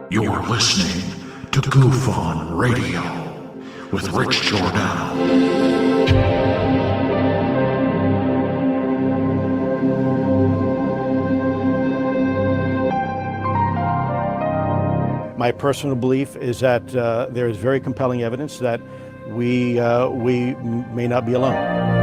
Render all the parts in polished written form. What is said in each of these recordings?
You're listening to Goof On Radio with Rich Giordano. My personal belief is that there is very compelling evidence that we may not be alone.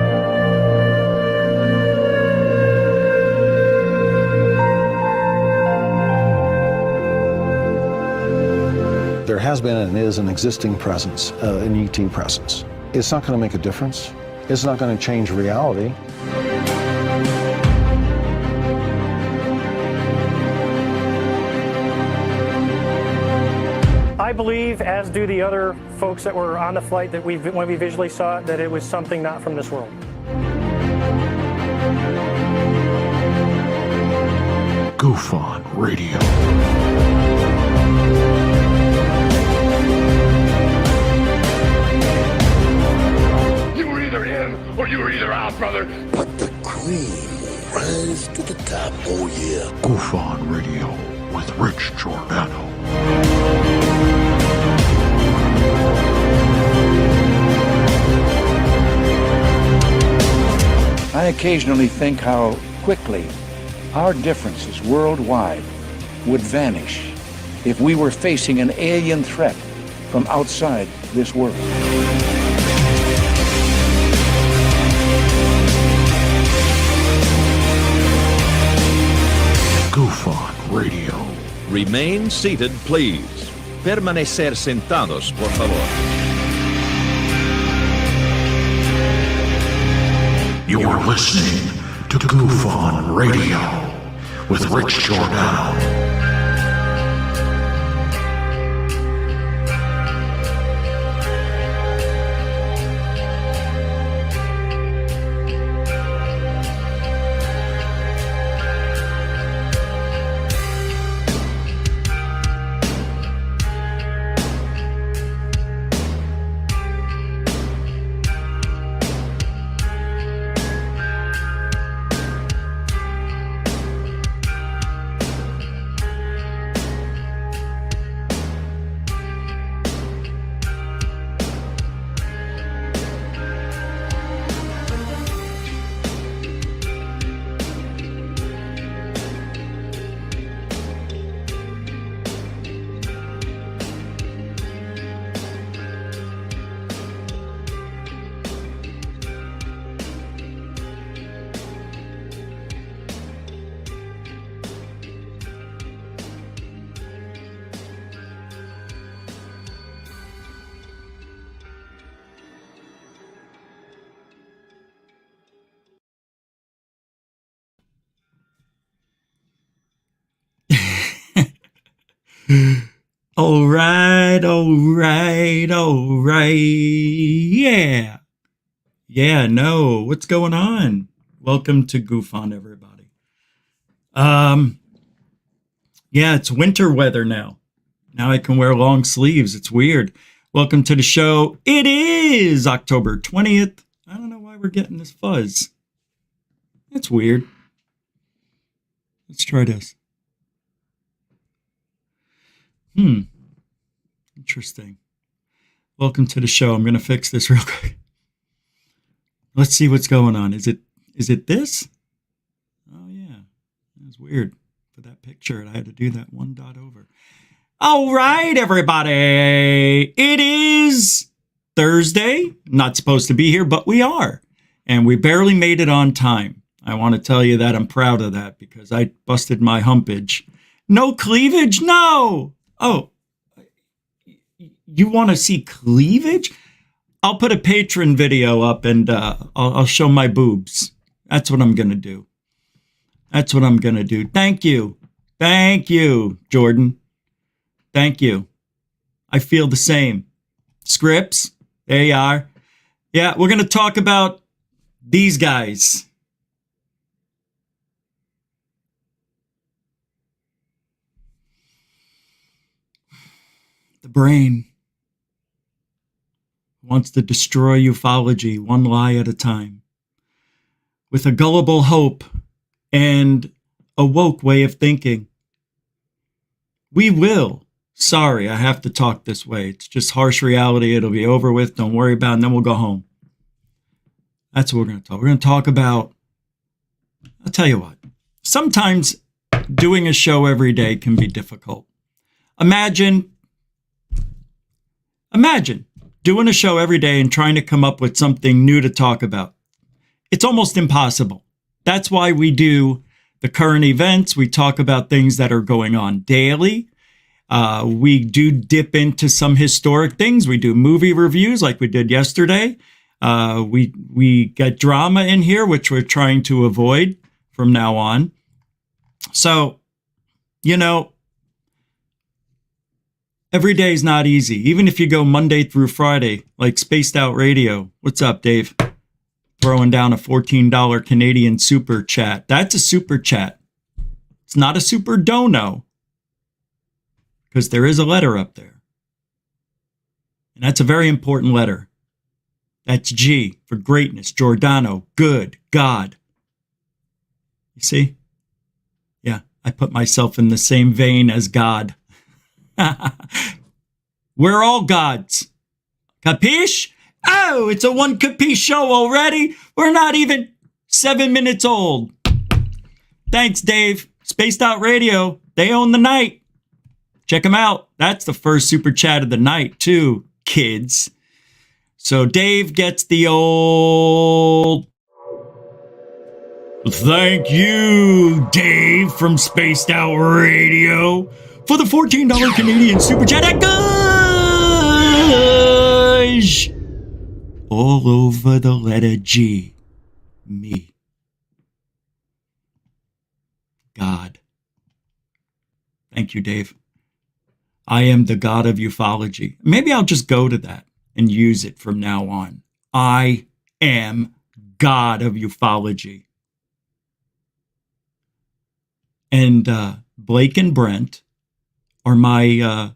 There has been and is an existing presence, an ET presence. It's not going to make a difference. It's not going to change reality. I believe, as do the other folks that were on the flight, that when we visually saw it, that it was something not from this world. Goof On Radio. You were either in or you were either out, brother. But the cream will rise to the top, oh yeah. Goof On Radio with Rich Giordano. I occasionally think how quickly our differences worldwide would vanish if we were facing an alien threat from outside this world. Goof On Radio. Remain seated, please. Permanecer sentados, por favor. You're listening to Goof On Radio with Rich Giordano. All right. Yeah, no. What's going on? Welcome to Goof On, everybody. Yeah, it's winter weather now. Now I can wear long sleeves. It's weird. Welcome to the show. It is October 20th. I don't know why we're getting this fuzz. It's weird. Let's try this. Interesting. Welcome to the show. I'm going to fix this real quick. Let's see what's going on. Is it this? Oh, yeah. It was weird for that picture. I had to do that one dot over. All right, everybody. It is Thursday. Not supposed to be here, but we are. And we barely made it on time. I want to tell you that I'm proud of that because I busted my humpage. No cleavage? No. Oh, you want to see cleavage? I'll put a patron video up and I'll show my boobs. That's what I'm going to do. Thank you. Thank you, Jordan. Thank you. I feel the same. Scripts, there you are. Yeah, we're going to talk about these guys. The brain wants to destroy ufology one lie at a time. With a gullible hope and a woke way of thinking. We will Sorry, I have to talk this way. It's just harsh reality. It'll be over with. Don't worry about it. And then we'll go home. That's what we're going to talk. We're going to talk about, I'll tell you what, sometimes doing a show every day can be difficult. Imagine doing a show every day and trying to come up with something new to talk about. It's almost impossible. That's why we do the current events. We talk about things that are going on daily. We do dip into some historic things. We do movie reviews like we did yesterday. We get drama in here, which we're trying to avoid from now on. So, you know, every day is not easy. Even if you go Monday through Friday, like Spaced Out Radio. What's up, Dave? Throwing down a $14 Canadian super chat. That's a super chat. It's not a super dono. Because there is a letter up there. And that's a very important letter. That's G for greatness, Giordano, good, God. You see? Yeah, I put myself in the same vein as God. We're all gods. Capiche? Oh, it's a one capiche show already? We're not even 7 minutes old. Thanks, Dave. Spaced Out Radio. They own the night. Check them out. That's the first super chat of the night, too, kids. So Dave gets the old... Thank you, Dave from Spaced Out Radio, for the $14 Canadian super chat. Gosh! All over the letter G. Me. God. Thank you, Dave. I am the God of ufology. Maybe I'll just go to that and use it from now on. I am God of ufology. And Blake and Brent are my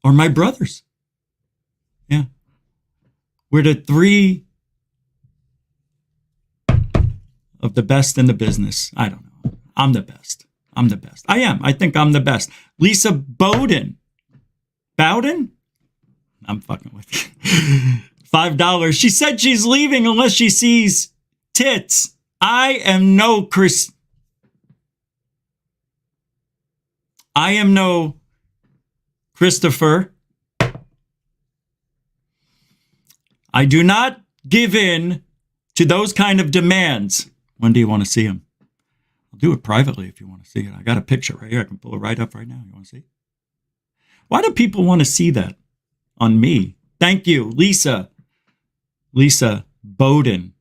brothers. Yeah. We're the three of the best in the business. I don't know. I'm the best. I'm the best. I am. I think I'm the best. Lisa Bowden. Bowden? I'm fucking with you. $5. She said she's leaving unless she sees tits. I am no Christopher. I do not give in to those kind of demands. When do you want to see them? I'll do it privately if you want to see it. I got a picture right here. I can pull it right up right now. You want to see? Why do people want to see that on me? Thank you, Lisa. Lisa Bowden.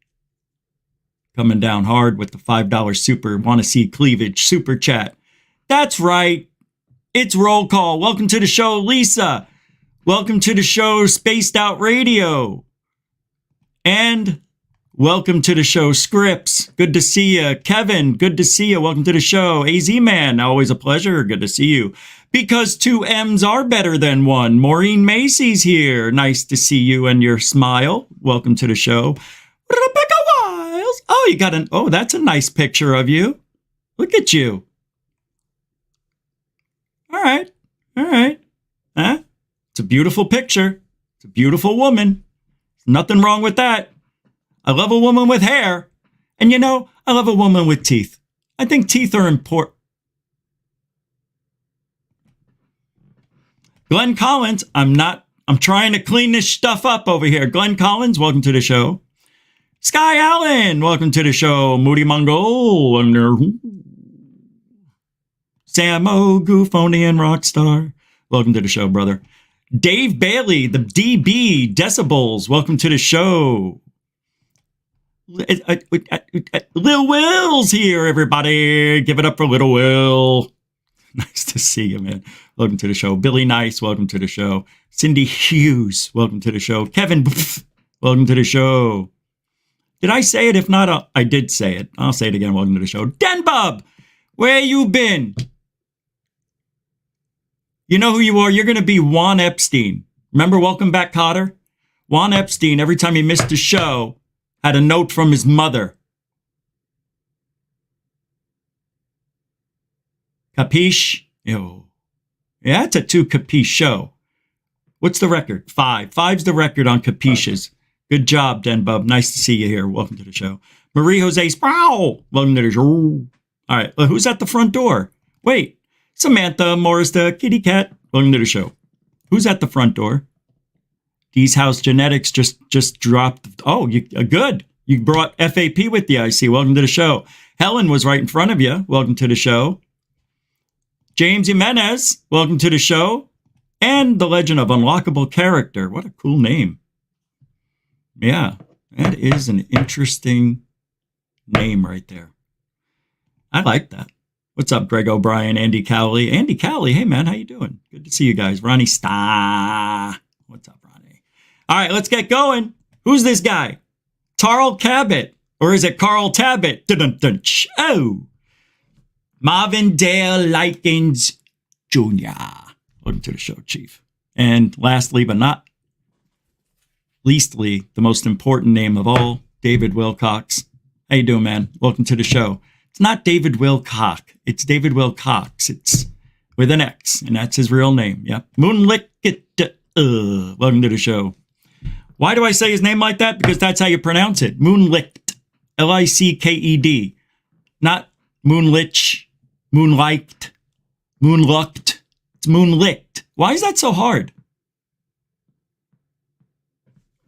Coming down hard with the $5 super. Want to see cleavage super chat. That's right. It's roll call. Welcome to the show, Lisa. Welcome to the show, Spaced Out Radio. And welcome to the show, Scripps. Good to see you. Kevin, good to see you. Welcome to the show. AZ Man, always a pleasure. Good to see you. Because 2 M's are better than 1. Maureen Macy's here. Nice to see you and your smile. Welcome to the show. Rebecca Wiles. Oh, you got that's a nice picture of you. Look at you. All right. Huh? It's a beautiful picture. It's a beautiful woman. There's nothing wrong with that. I love a woman with hair. And I love a woman with teeth. I think teeth are important. Glenn Collins, I'm trying to clean this stuff up over here. Glenn Collins, welcome to the show. Sky Allen, welcome to the show. Moody Mongol, Samo, Goofonian Rockstar, welcome to the show, brother. Dave Bailey, the DB Decibels, welcome to the show. Lil Will's here, everybody. Give it up for Little Will. Nice to see you, man. Welcome to the show. Billy Nice, welcome to the show. Cindy Hughes, welcome to the show. Kevin, welcome to the show. Did I say it? If not, I did say it. I'll say it again. Welcome to the show. Den Bub, where you been? You know who you are? You're going to be Juan Epstein. Remember Welcome Back, Kotter? Juan Epstein, every time he missed a show, had a note from his mother. Capiche? Yo. Yeah, it's a 2 capiche show. What's the record? 5. 5's the record on capiches. Good job, Den Bub. Nice to see you here. Welcome to the show. Marie Jose Sproul. Welcome to the show. All right. Who's at the front door? Wait. Samantha Morris, the kitty cat. Welcome to the show. Who's at the front door? D's House Genetics just dropped. Oh, good. You brought FAP with you, I see. Welcome to the show. Helen was right in front of you. Welcome to the show. James Jimenez. Welcome to the show. And the Legend of Unlockable Character. What a cool name. Yeah, that is an interesting name right there. I like that. What's up, Greg O'Brien, Andy Cowley? Andy Cowley, hey, man, how you doing? Good to see you guys. Ronnie Starr. What's up, Ronnie? All right, let's get going. Who's this guy? Tarl Cabot. Or is it Carl Tabbitt? Dun-dun-dun. Oh. Marvin Dale Likens Jr. Welcome to the show, Chief. And lastly, but not leastly, the most important name of all, David Wilcox. How you doing, man? Welcome to the show. It's not David Wilcox. It's David Wilcox. It's with an X, and that's his real name. Yep. Moonlick. Welcome to the show. Why do I say his name like that? Because that's how you pronounce it. Moonlicked. Licked. Not Moonlich. Moonliked. Moonlucked. It's Moonlicked. Why is that so hard?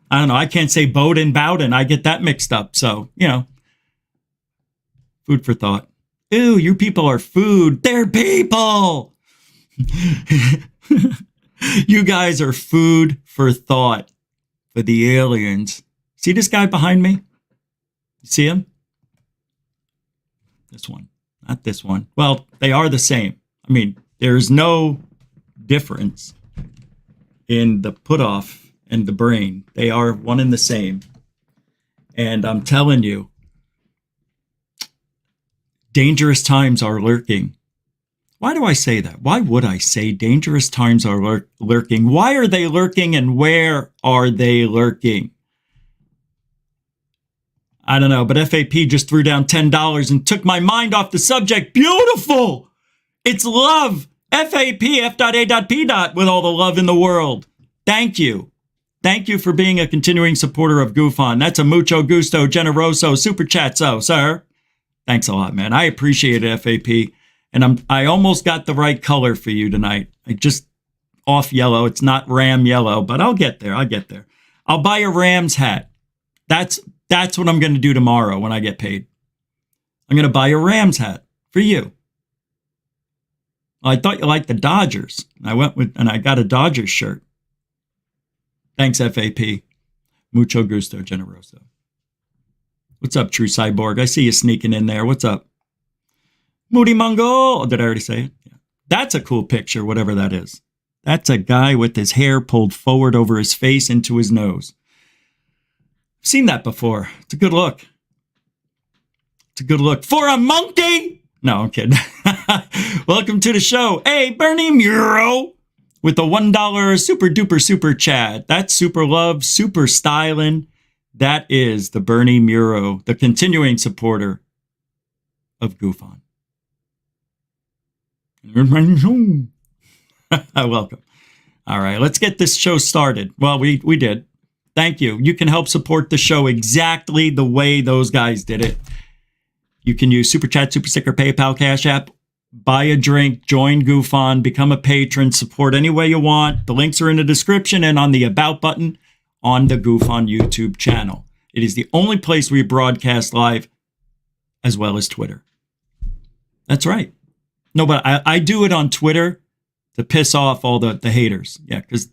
I don't know. I can't say Bowden. I get that mixed up. So, food for thought. Ew, you people are food. They're people. You guys are food for thought for the aliens. See this guy behind me? You see him? This one. Not this one. Well, they are the same. I mean, there's no difference in the Puthoff and the brain. They are one and the same. And I'm telling you, dangerous times are lurking. Why do I say that? Why would I say dangerous times are lurking? Why are they lurking and where are they lurking? I don't know, but FAP just threw down $10 and took my mind off the subject. Beautiful! It's love. FAP, F.A.P. with all the love in the world. Thank you. Thank you for being a continuing supporter of GoofOn. That's a mucho gusto, generoso, super chatso, sir. Thanks a lot, man. I appreciate it, FAP. And I almost got the right color for you tonight. I just off yellow. It's not ram yellow, but I'll get there. I'll buy a Rams hat. That's what I'm going to do tomorrow when I get paid. I'm going to buy a Rams hat for you. Well, I thought you liked the Dodgers. I got a Dodgers shirt. Thanks, FAP. Mucho gusto, generoso. What's up, True Cyborg? I see you sneaking in there. What's up? Moody Mongol. Did I already say it? Yeah. That's a cool picture, whatever that is. That's a guy with his hair pulled forward over his face into his nose. I've seen that before. It's a good look. It's a good look. For a monkey! No, I'm kidding. Welcome to the show. Hey, Bernie Muro with the $1 super duper super chat. That's super love, super styling. That is the Bernie Muro, the continuing supporter of GoofOn. Welcome. All right, let's get this show started. Well, we did. Thank you. You can help support the show exactly the way those guys did it. You can use Super Chat, Super Sticker, PayPal, Cash App, buy a drink, join GoofOn, become a patron, support any way you want. The links are in the description and on the About button on the GoofOn YouTube channel. It is the only place we broadcast live, as well as Twitter. That's right. No, but I do it on Twitter to piss off all the haters. Yeah, because,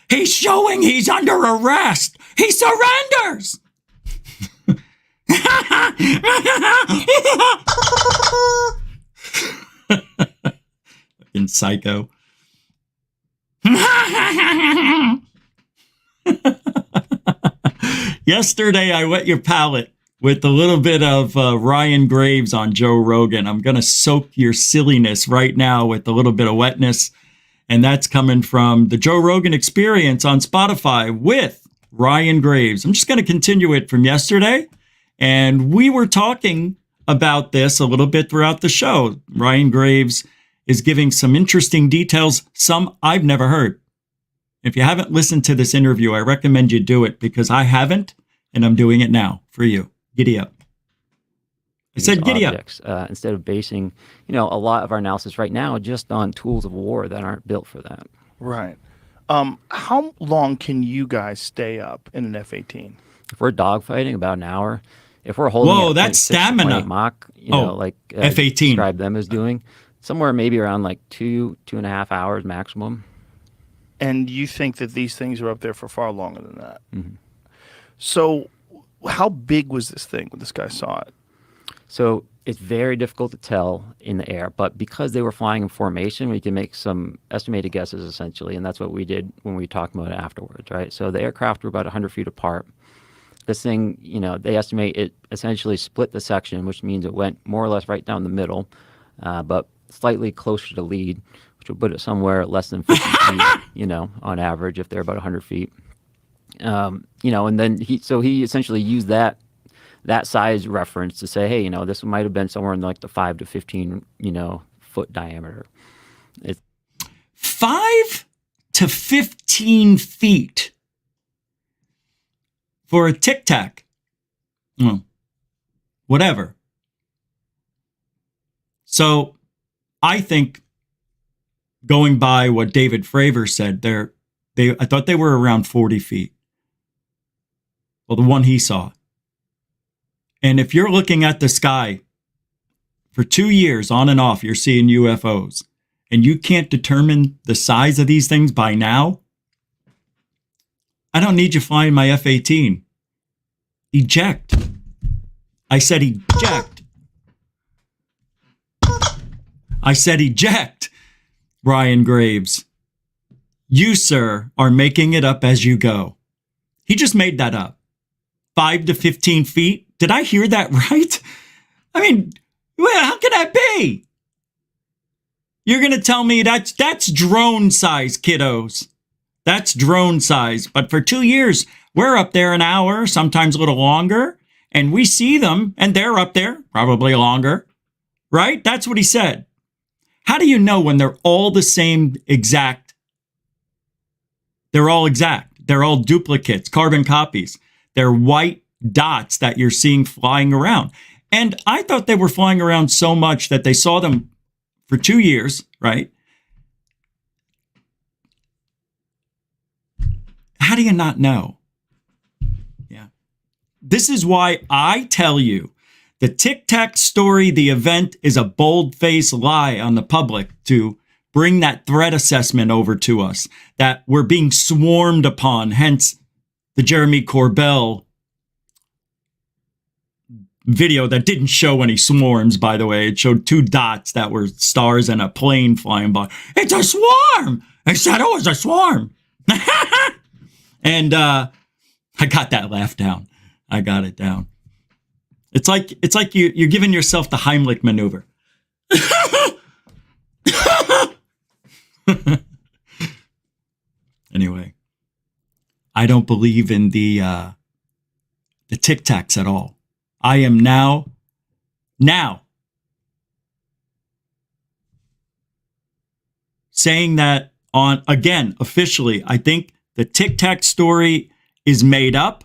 He's showing he's under arrest. He surrenders. Fucking psycho. Yesterday, I wet your palate with a little bit of Ryan Graves on Joe Rogan. I'm going to soak your silliness right now with a little bit of wetness. And that's coming from the Joe Rogan Experience on Spotify with Ryan Graves. I'm just going to continue it from yesterday. And we were talking about this a little bit throughout the show. Ryan Graves is giving some interesting details, some I've never heard. If you haven't listened to this interview, I recommend you do it because I haven't, and I'm doing it now for you. Giddy up. I said giddy objects, up. Instead of basing, a lot of our analysis right now just on tools of war that aren't built for that. Right. How long can you guys stay up in an F-18? If we're dogfighting, about an hour. If we're holding whoa, at that's stamina. Mach, like F-18 describe them as doing, somewhere maybe around like 2.5 hours maximum. And you think that these things are up there for far longer than that? Mm-hmm. So, how big was this thing when this guy saw it? So it's very difficult to tell in the air, but because they were flying in formation, we can make some estimated guesses essentially, and that's what we did when we talked about it afterwards, right? So the aircraft were about 100 feet apart. This thing, they estimate it essentially split the section, which means it went more or less right down the middle, but slightly closer to lead, which would put it somewhere less than 50 feet, on average, if they're about 100 feet. And then he essentially used that size reference to say, hey, this might have been somewhere in like the 5 to 15, foot diameter. 5 to 15 feet for a Tic Tac. Well, whatever. So I think going by what David Fravor said, I thought they were around 40 feet. Well, the one he saw. And if you're looking at the sky for 2 years on and off, you're seeing UFOs, and you can't determine the size of these things by now, I don't need you flying my F-18. Eject. I said eject. I said eject, Ryan Graves. You, sir, are making it up as you go. He just made that up. 5 to 15 feet. Did I hear that right? I mean, how can that be? You're going to tell me that's drone size, kiddos. That's drone size. But for 2 years, we're up there an hour, sometimes a little longer, and we see them, and they're up there, probably longer. Right? That's what he said. How do you know when they're all the same exact? They're all exact. They're all duplicates, carbon copies. They're white dots that you're seeing flying around. And I thought they were flying around so much that they saw them for 2 years, right? How do you not know? Yeah. This is why I tell you the Tic Tac story, the event, is a bold-faced lie on the public to bring that threat assessment over to us, that we're being swarmed upon, hence the Jeremy Corbell video that didn't show any swarms, by the way. It showed 2 dots that were stars and a plane flying by. It's a swarm! I said it was a swarm. And I got that laugh down. I got it down. It's like you're giving yourself the Heimlich maneuver. Anyway, I don't believe in the Tic Tacs at all. I am now saying that on, again, officially, I think the Tic Tac story is made up.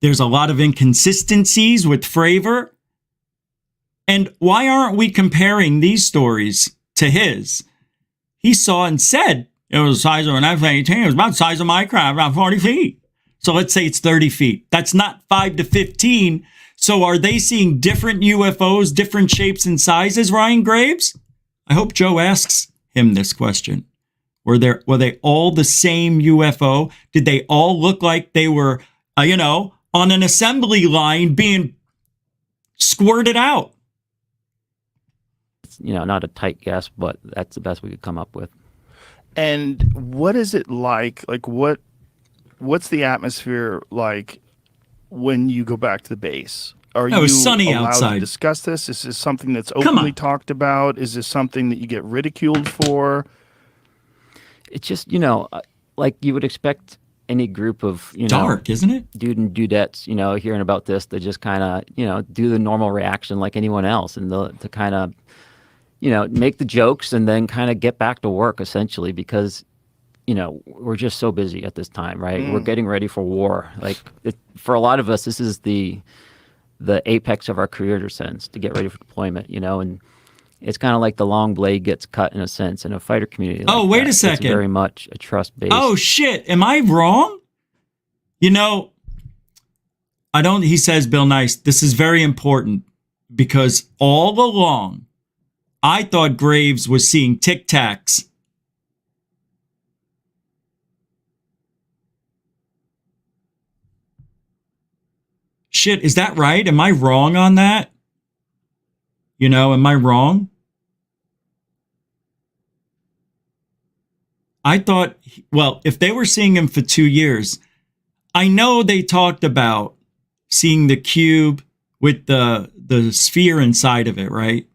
There's a lot of inconsistencies with Fravor. And why aren't we comparing these stories to his? He saw and said it was the size of an F-18. It was about the size of my craft, about 40 feet. So let's say it's 30 feet. That's not 5 to 15. So are they seeing different UFOs, different shapes and sizes, Ryan Graves? I hope Joe asks him this question. Were they all the same UFO? Did they all look like they were, on an assembly line being squirted out? It's, not a tight guess, but that's the best we could come up with. And what is it like? Like, what's the atmosphere like when you go back to the base? Are you sunny allowed outside to discuss this? Is this something that's openly talked about? Is this something that you get ridiculed for? It's just, like you would expect any group of, dark, isn't it? Dude and dudettes, hearing about this, they just kind of, do the normal reaction like anyone else, and to kind of, make the jokes and then kind of get back to work essentially, because, we're just so busy at this time, right? We're getting ready for war. Like for a lot of us, this is the apex of our career in a sense, to get ready for deployment, and it's kind of like the long blade gets cut in a sense in a fighter community. Oh, wait a second. It's very much a trust-based. Oh, shit. Am I wrong? He says, Bill Nice, this is very important because all along, I thought Graves was seeing Tic Tacs. Shit, is that right? Am I wrong on that? Am I wrong? I thought, well, if they were seeing him for 2 years, I know they talked about seeing the cube with the sphere inside of it, right?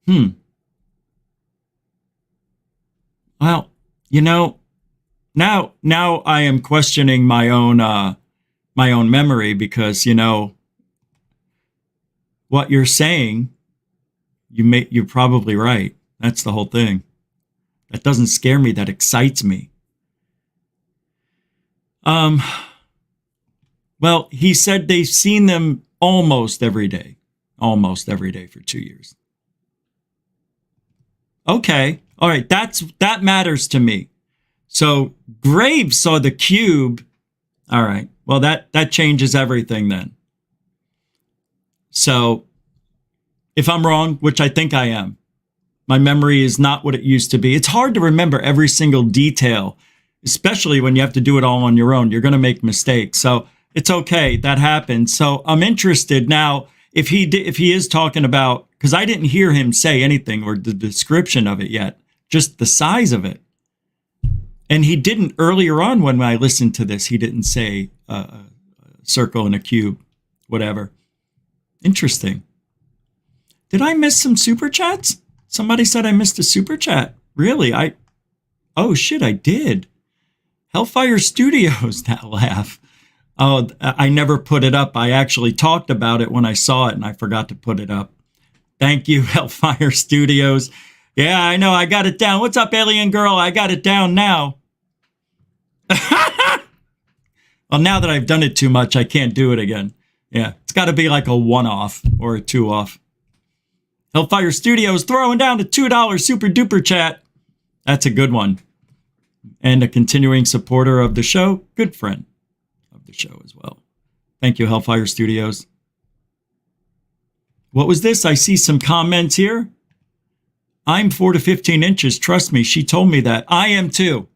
Well, now I am questioning my own memory, because what you're saying, you're probably right. That's the whole thing. That doesn't scare me. That excites me. Well, he said they've seen them almost every day for 2 years. Okay. All right. That matters to me. So Graves saw the cube. All right. Well, that changes everything then. So if I'm wrong, which I think I am, my memory is not what it used to be. It's hard to remember every single detail, especially when you have to do it all on your own. You're going to make mistakes. So it's okay. That happened. So I'm interested now if he is talking about, because I didn't hear him say anything or the description of it yet, just the size of it. And he didn't earlier on when I listened to this, he didn't say a circle and a cube, whatever. Interesting. Did I miss some super chats? Somebody said I missed a super chat. Really? Oh shit, I did. Hellfire Studios, that laugh. Oh, I never put it up. I actually talked about it when I saw it and I forgot to put it up. Thank you, Hellfire Studios. Yeah, I know. I got it down. What's up, alien girl? I got it down now. Well, now that I've done it too much, I can't do it again. Yeah, it's got to be like a one-off or a two-off. Hellfire Studios throwing down a $2 super duper chat. That's a good one. And a continuing supporter of the show. Good friend of the show as well. Thank you, Hellfire Studios. What was this? I see some comments here. I'm 4 to 15 inches. Trust me, she told me that. I am too.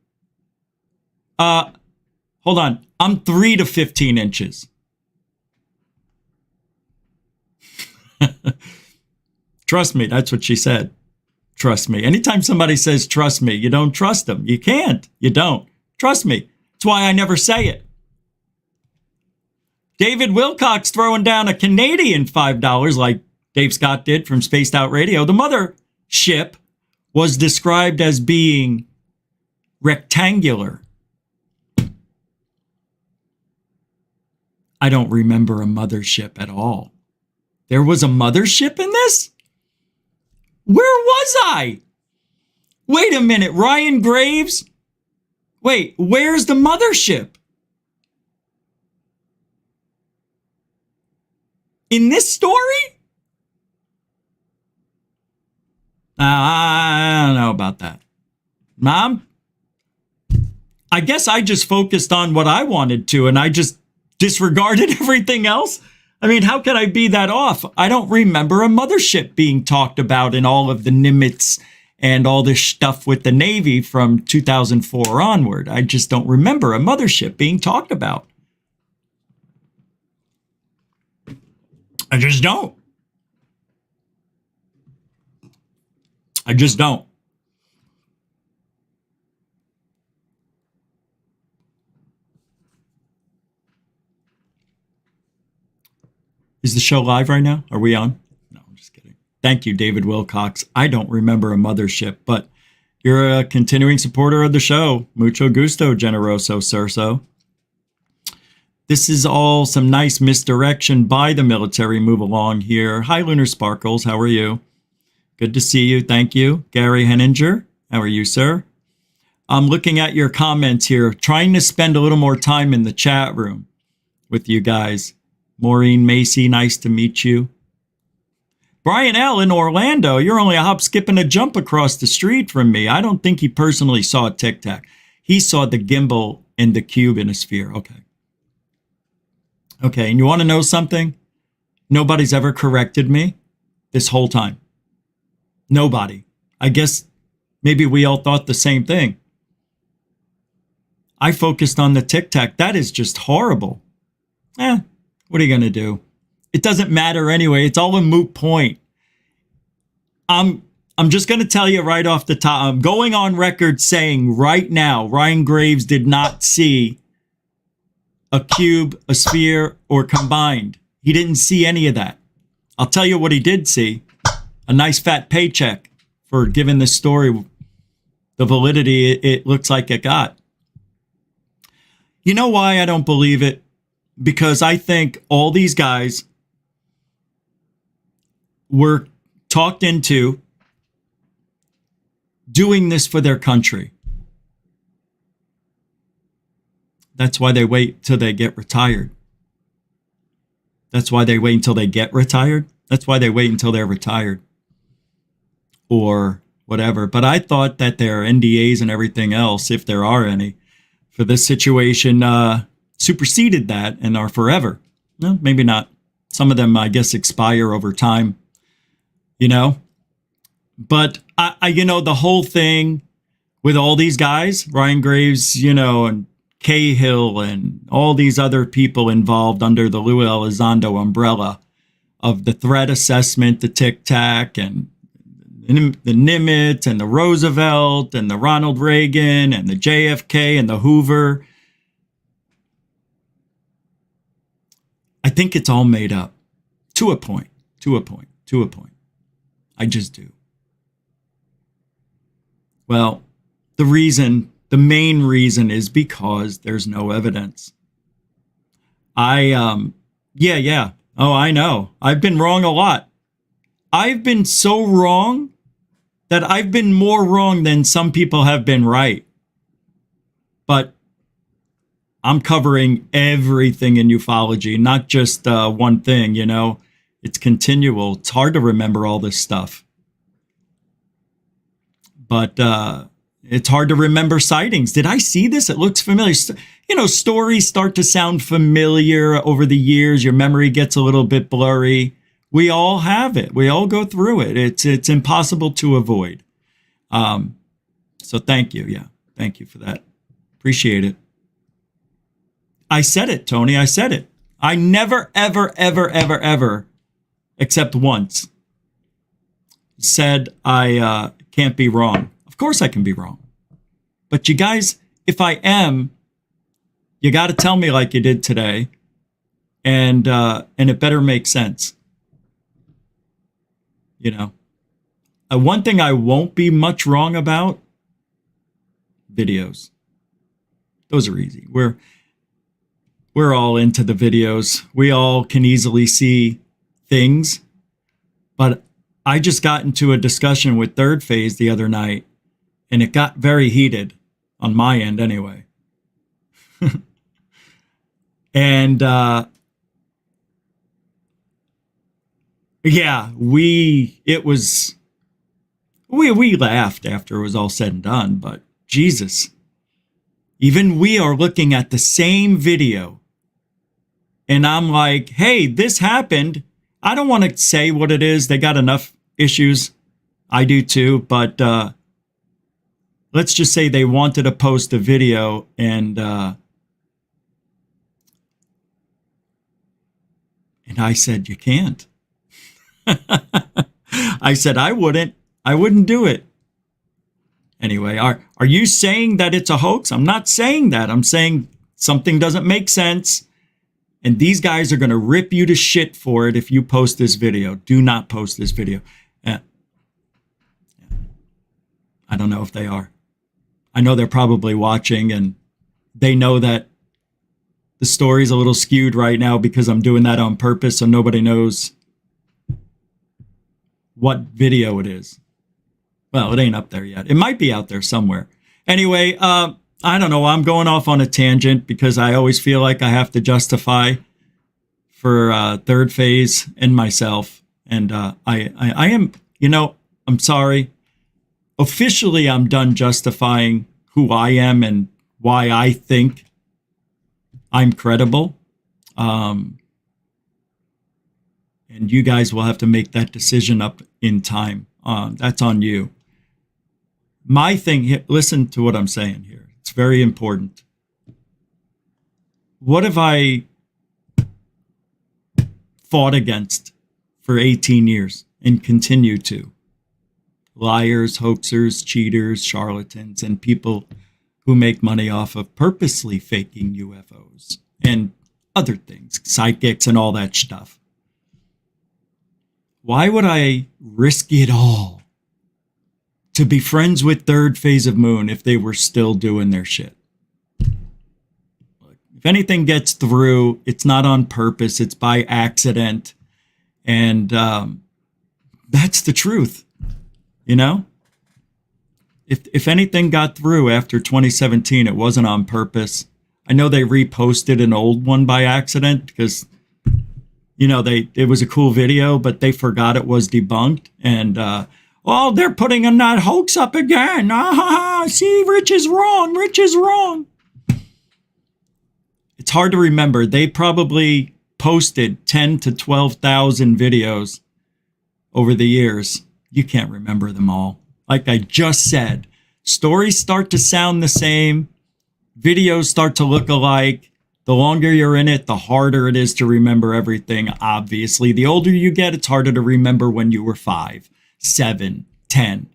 Hold on. I'm 3 to 15 inches. Trust me, that's what she said. Trust me. Anytime somebody says trust me, you don't trust them. You can't. You don't. Trust me. That's why I never say it. David Wilcox throwing down a Canadian $5 like Dave Scott did from Spaced Out Radio. The mother ship was described as being rectangular. I don't remember a mothership at all. There was a mothership in this? Where was I? Wait a minute, Ryan Graves? Wait, where's the mothership? In this story? I don't know about that. Mom? I guess I just focused on what I wanted to and I just disregarded everything else. I mean, how could I be that off? I don't remember a mothership being talked about in all of the Nimitz and all this stuff with the Navy from 2004 onward. I just don't remember a mothership being talked about. I just don't. I just don't. Is the show live right now? Are we on? No, I'm just kidding. Thank you, David Wilcox. I don't remember a mothership, but You're a continuing supporter of the show. Mucho gusto, generoso Cerso. This is all some nice misdirection by the military. Move along here. Hi, Lunar Sparkles. How are you? Good to see you. Thank you. Gary Henninger. How are you, sir? I'm looking at your comments here, trying to spend a little more time in the chat room with you guys. Maureen Macy, nice to meet you. Brian L. in Orlando, you're only a hop, skip, and a jump across the street from me. I don't think he personally saw Tic Tac. He saw the gimbal and the cube in a sphere. Okay. Okay, and you want to know something? Nobody's ever corrected me this whole time. Nobody. I guess maybe we all thought the same thing. I focused on the Tic Tac. That is just horrible. What are you going to do? It doesn't matter anyway. It's all a moot point. I'm just going to tell you right off the top. I'm going on record saying right now, Ryan Graves did not see a cube, a sphere, or combined. He didn't see any of that. I'll tell you what he did see. A nice fat paycheck for giving this story the validity it looks like it got. You know why I don't believe it? Because I think all these guys were talked into doing this for their country. That's why they wait till they get retired. That's why they wait until they get retired. That's why they wait until they're retired. Or whatever. But I thought that their NDAs and everything else, if there are any, for this situation, superseded that and are forever. No, maybe not. Some of them, I guess, expire over time, you know. But I the whole thing with all these guys, Ryan Graves, and Cahill and all these other people involved under the Lou Elizondo umbrella of the threat assessment, the Tic Tac, and the Nimitz and the Roosevelt and the Ronald Reagan and the JFK and the Hoover. I think it's all made up to a point. I just do. Well, the main reason is because there's no evidence. Oh, I know. I've been wrong a lot. I've been so wrong that I've been more wrong than some people have been right. But I'm covering everything in ufology, not just one thing, It's continual. It's hard to remember all this stuff. But it's hard to remember sightings. Did I see this? It looks familiar. Stories start to sound familiar over the years. Your memory gets a little bit blurry. We all have it. We all go through it. It's impossible to avoid. So thank you. Yeah, thank you for that. Appreciate it. I said it, Tony. I said it. I never, ever, ever, ever, ever, except once, said I can't be wrong. Of course I can be wrong. But you guys, if I am, you got to tell me like you did today. And it better make sense. One thing I won't be much wrong about, videos. Those are easy. We're all into the videos. We all can easily see things. But I just got into a discussion with Third Phase the other night, and it got very heated on my end anyway. And we laughed after it was all said and done, but Jesus, even we are looking at the same video, and I'm like, hey, this happened. I don't want to say what it is. They got enough issues. I do too, but let's just say they wanted to post a video, and I said, you can't. I said, I wouldn't do it. Anyway, are you saying that it's a hoax? I'm not saying that. I'm saying something doesn't make sense. And these guys are going to rip you to shit for it if you post this video. Do not post this video. I don't don't know if they are. I know they're probably watching, and they know that the story's a little skewed right now because I'm doing that on purpose, so nobody knows what video it is. Well, it ain't up there yet. It might be out there somewhere. Anyway, I don't know. I'm going off on a tangent because I always feel like I have to justify for Third Phase and myself. And I am, I'm sorry. Officially, I'm done justifying who I am and why I think I'm credible. And you guys will have to make that decision up in time. That's on you. My thing, listen to what I'm saying here. It's very important. What have I fought against for 18 years and continue to? Liars, hoaxers, cheaters, charlatans, and people who make money off of purposely faking UFOs and other things, psychics and all that stuff. Why would I risk it all to be friends with Third Phase of Moon if they were still doing their shit? If anything gets through, it's not on purpose, it's by accident. And that's the truth, If anything got through after 2017, it wasn't on purpose. I know they reposted an old one by accident because it was a cool video, but they forgot it was debunked. And, they're putting a that hoax up again. See, Rich is wrong. Rich is wrong. It's hard to remember. They probably posted 10 to 12,000 videos over the years. You can't remember them all. Like I just said, stories start to sound the same. Videos start to look alike. The longer you're in it, the harder it is to remember everything, obviously. The older you get, it's harder to remember when you were 5, 7, 10.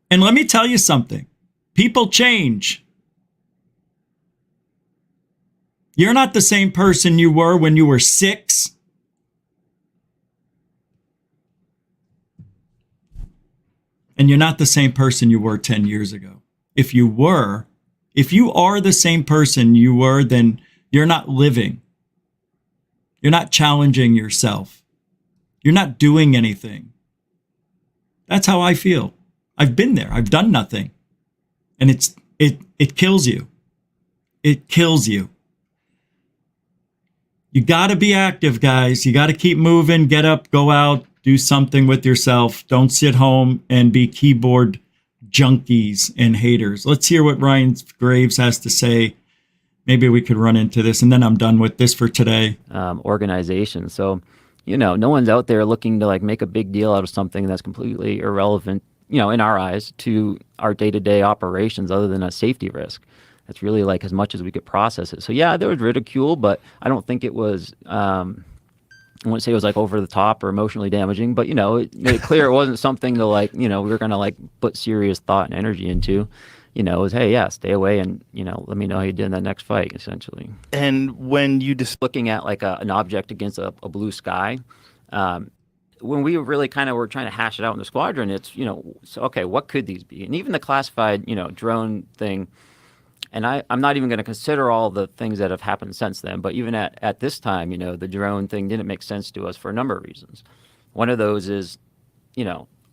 And let me tell you something. People change. You're not the same person you were when you were 6. And you're not the same person you were 10 years ago. If you are the same person you were, then you're not living. You're not challenging yourself. You're not doing anything. That's how I feel. I've been there. I've done nothing. And it kills you. It kills you. You got to be active, guys. You got to keep moving, get up, go out, do something with yourself. Don't sit home and be keyboard junkies and haters. Let's hear what Ryan Graves has to say. Maybe we could run into this, and then I'm done with this for today. Organization. So, no one's out there looking to make a big deal out of something that's completely irrelevant, in our eyes, to our day-to-day operations other than a safety risk. It's really as much as we could process it. So yeah, there was ridicule, but I don't think it was, I wouldn't say it was over the top or emotionally damaging, but it made it clear it wasn't something to we were going to put serious thought and energy into. It was, hey, yeah, stay away and, let me know how you did in that next fight, essentially. And when you looking at an object against a blue sky, when we really kind of were trying to hash it out in the squadron, it's, so, okay, what could these be? And even the classified, drone thing, and I'm not even going to consider all the things that have happened since then, but even at this time, the drone thing didn't make sense to us for a number of reasons. One of those is,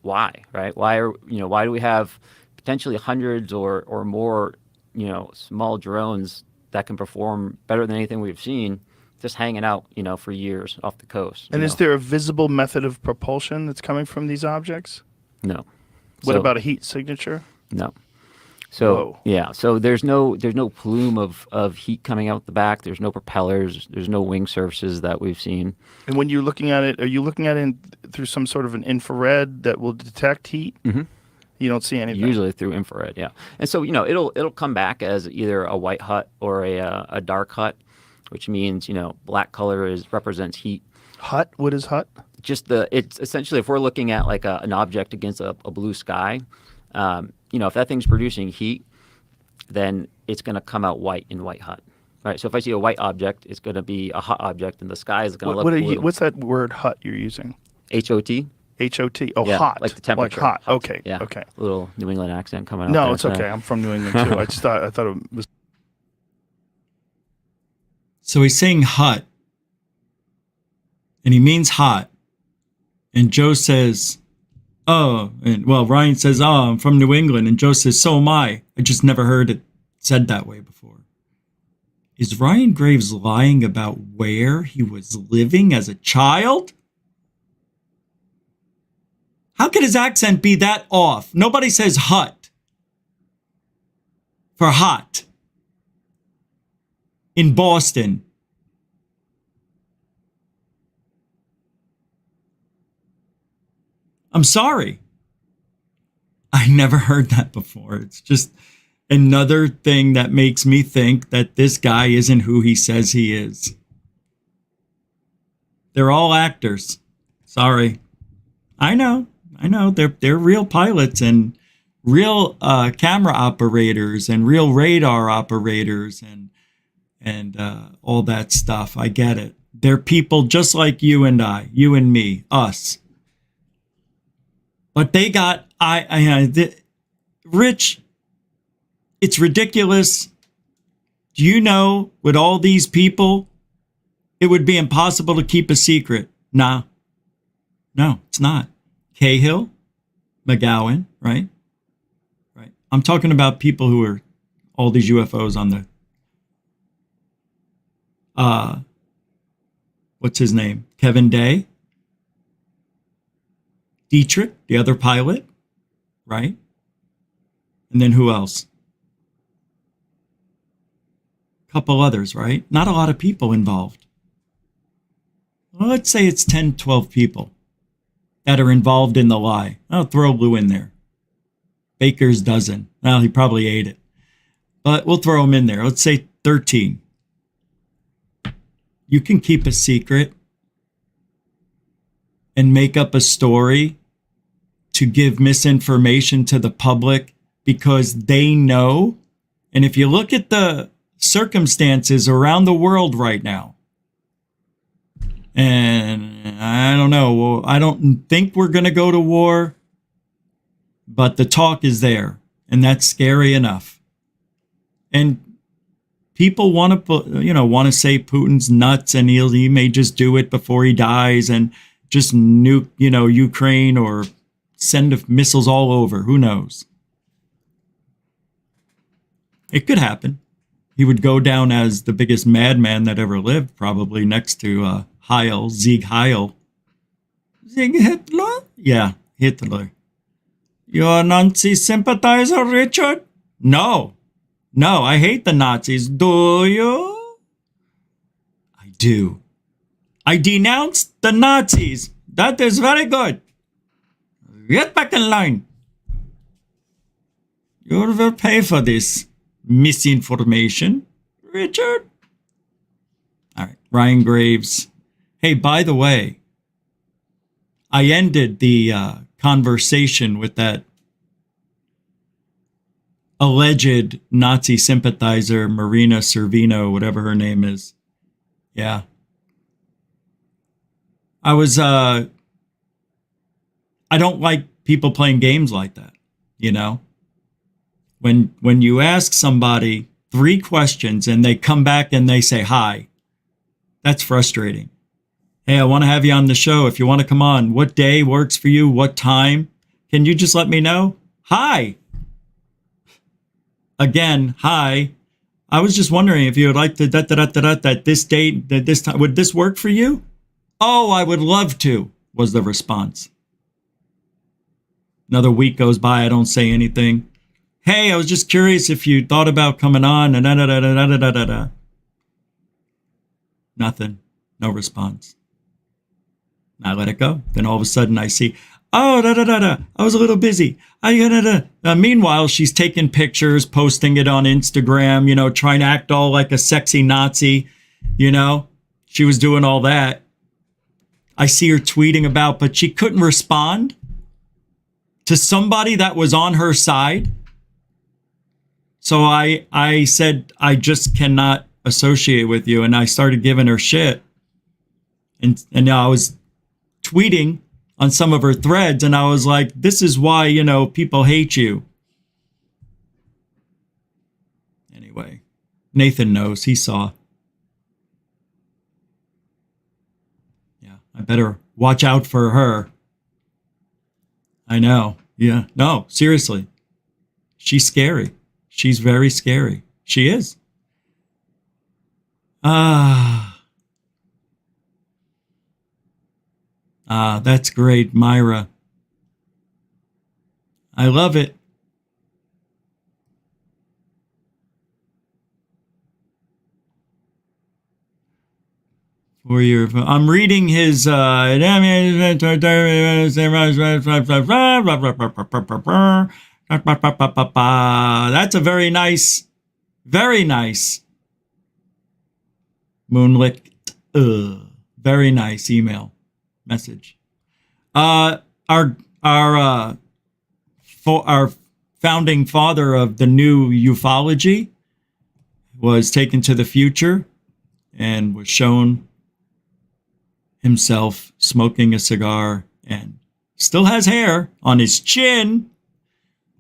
why, right? Why do we have potentially hundreds or more, small drones that can perform better than anything we've seen just hanging out, for years off the coast? And is there a visible method of propulsion that's coming from these objects? No. What about a heat signature? No. So Whoa. Yeah, so there's no plume of heat coming out the back. There's no propellers. There's no wing surfaces that we've seen. And when you're looking at it, are you looking at it through some sort of an infrared that will detect heat? Mm-hmm. You don't see anything. Usually through infrared, yeah. And so it'll come back as either a white hut or a dark hut, which means black color represents heat. Hut? What is hut? It's essentially, if we're looking at an object against a blue sky. If that thing's producing heat, then it's going to come out white in white hot. Right. So if I see a white object, it's going to be a hot object, and the sky is going to look blue. What's that word hot you're using? HOT. H-O-T. Oh, Yeah, hot. like the temperature. Like hot. Hot. Okay. Yeah. Okay. A little New England accent coming out. No, there, it's so. okay. I'm from New England too. I thought it was. So he's saying hot. And he means hot. And Joe says, oh, and well, Ryan says, oh, I'm from New England. And Joe says, so am I. I just never heard it said that way before. Is Ryan Graves lying about where he was living as a child? How could his accent be that off? Nobody says hut for hot in Boston. I'm sorry. I never heard that before. It's just another thing that makes me think that this guy isn't who he says he is. They're all actors. Sorry. I know. They're real pilots and real camera operators and real radar operators and all that stuff. I get it. They're people just like you and I, you and me, us. But they got, Rich, it's ridiculous. Do you know, with all these people, it would be impossible to keep a secret? Nah. No, it's not. Cahill, McGowan, right? Right. I'm talking about people who are all these UFOs on the, what's his name? Kevin Day. Dietrich, the other pilot, right? And then who else? A couple others, right? Not a lot of people involved. Well, let's say it's 10, 12 people that are involved in the lie. I'll throw Lou in there. Baker's dozen. Well, he probably ate it. But we'll throw him in there. Let's say 13. You can keep a secret and make up a story to give misinformation to the public because they know. And if you look at the circumstances around the world right now, and I don't know, well, I don't think we're going to go to war, but the talk is there, and that's scary enough. And people want to say Putin's nuts, and he may just do it before he dies and just nuke, Ukraine or send missiles all over. Who knows? It could happen. He would go down as the biggest madman that ever lived, probably next to Heil, Sieg Heil. Sieg Hitler? Yeah, Hitler. You're a Nazi sympathizer, Richard? No, I hate the Nazis. Do you? I do. I denounce the Nazis. That is very good. Get back in line. You will pay for this misinformation, Richard. All right, Ryan Graves. Hey, by the way, I ended the conversation with that alleged Nazi sympathizer, Marina Servino, whatever her name is. Yeah. I don't like people playing games like that, When you ask somebody 3 questions and they come back and they say hi, that's frustrating. Hey, I want to have you on the show. If you want to come on, what day works for you? What time? Can you just let me know? Hi. Again, hi. I was just wondering if you would like to that this date, that this time, would this work for you? Oh, I would love to, was the response. Another week goes by, I don't say anything. Hey, I was just curious if you thought about coming on. Nothing. No response. I let it go. Then all of a sudden I see, I was a little busy. Meanwhile, she's taking pictures, posting it on Instagram, trying to act all like a sexy Nazi, She was doing all that. I see her tweeting about, but she couldn't respond to somebody that was on her side. So I said, I just cannot associate with you. And I started giving her shit. And now I was tweeting on some of her threads, and I was like, this is why, you know, people hate you. Anyway, Nathan knows. He saw. Yeah, I better watch out for her. I know. Yeah. No, seriously. She's scary. She's very scary. She is. That's great, Myra. I love it. I'm reading his that's a very nice moonlit very nice email message. Our founding father of the new ufology was taken to the future and was shown himself smoking a cigar and still has hair on his chin.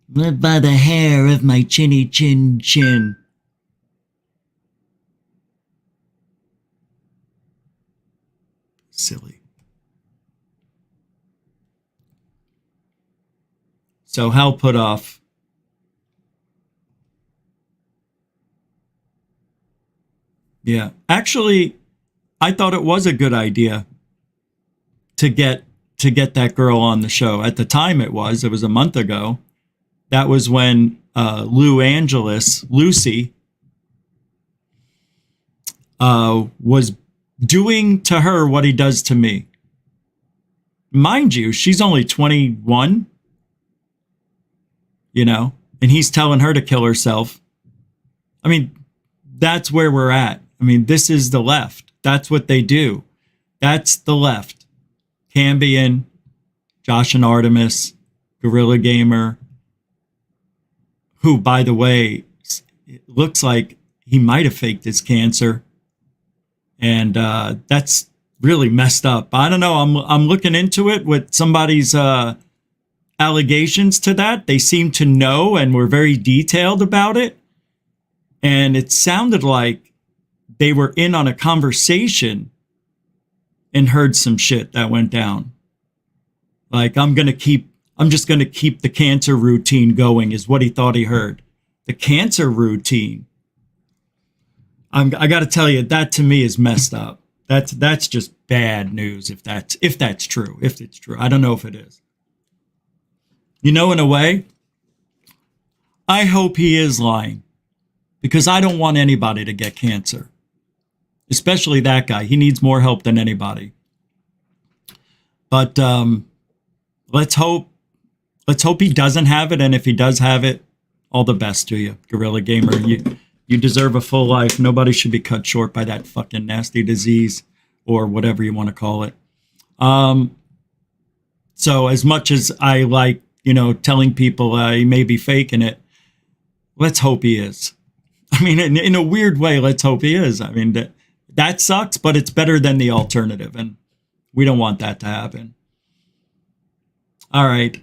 Live by the hair of my chinny chin chin. Silly. So Hal Puthoff yeah, actually, I thought it was a good idea to get that girl on the show. At the time it was a month ago. That was when Lucy, was doing to her what he does to me. Mind you, she's only 21, you know, and he's telling her to kill herself. I mean, that's where we're at. I mean, this is the left. That's what they do. That's the left. Cambion, Josh and Artemis, Gorilla Gamer, who, by the way, it looks like he might have faked his cancer. And that's really messed up. I don't know. I'm looking into it with somebody's allegations to that. They seem to know and were very detailed about it. And it sounded like they were in on a conversation and heard some shit that went down. Like, I'm just going to keep the cancer routine going is what he thought he heard. The cancer routine. I got to tell you, that to me is messed up. That's just bad news if that's true. If it's true. I don't know if it is. You know, in a way, I hope he is lying because I don't want anybody to get cancer. Especially that guy. He needs more help than anybody. But let's hope he doesn't have it. And if he does have it, all the best to you, Gorilla Gamer. You deserve a full life. Nobody should be cut short by that fucking nasty disease or whatever you want to call it. So as much as I like, you know, telling people he may be faking it, let's hope he is. I mean, in a weird way, let's hope he is. I mean, that sucks, but it's better than the alternative, and we don't want that to happen. All right.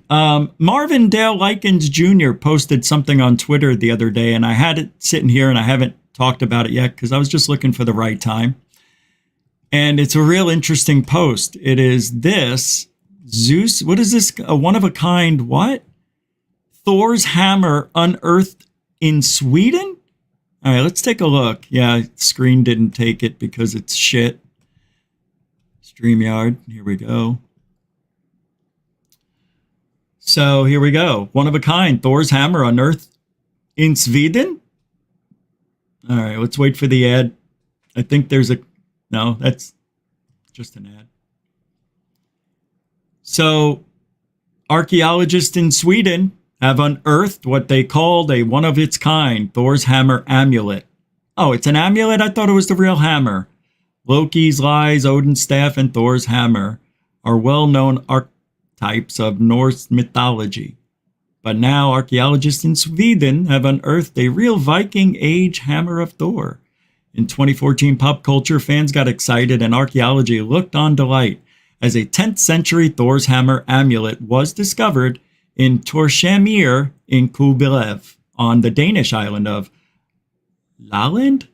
Marvin Dale Likens Jr. posted something on Twitter the other day, and I had it sitting here, and I haven't talked about it yet because I was just looking for the right time. And it's a real interesting post. It is this. Zeus, what is this? A one-of-a-kind what? Thor's hammer unearthed in Sweden? All right, let's take a look. Yeah, screen didn't take it because it's shit. StreamYard, here we go. So here we go. One of a kind. Thor's hammer unearthed in Sweden. All right, let's wait for the ad. I think there's a... No, that's just an ad. So archaeologists in Sweden have unearthed what they called a one-of-its-kind Thor's hammer amulet. Oh, it's an amulet? I thought it was the real hammer. Loki's lies, Odin's staff, and Thor's hammer are well-known archetypes of Norse mythology. But now archaeologists in Sweden have unearthed a real Viking Age hammer of Thor. In 2014 pop culture, fans got excited and archaeology looked on delight as a 10th century Thor's hammer amulet was discovered in Torshamir in Kubilev on the Danish island of Lolland.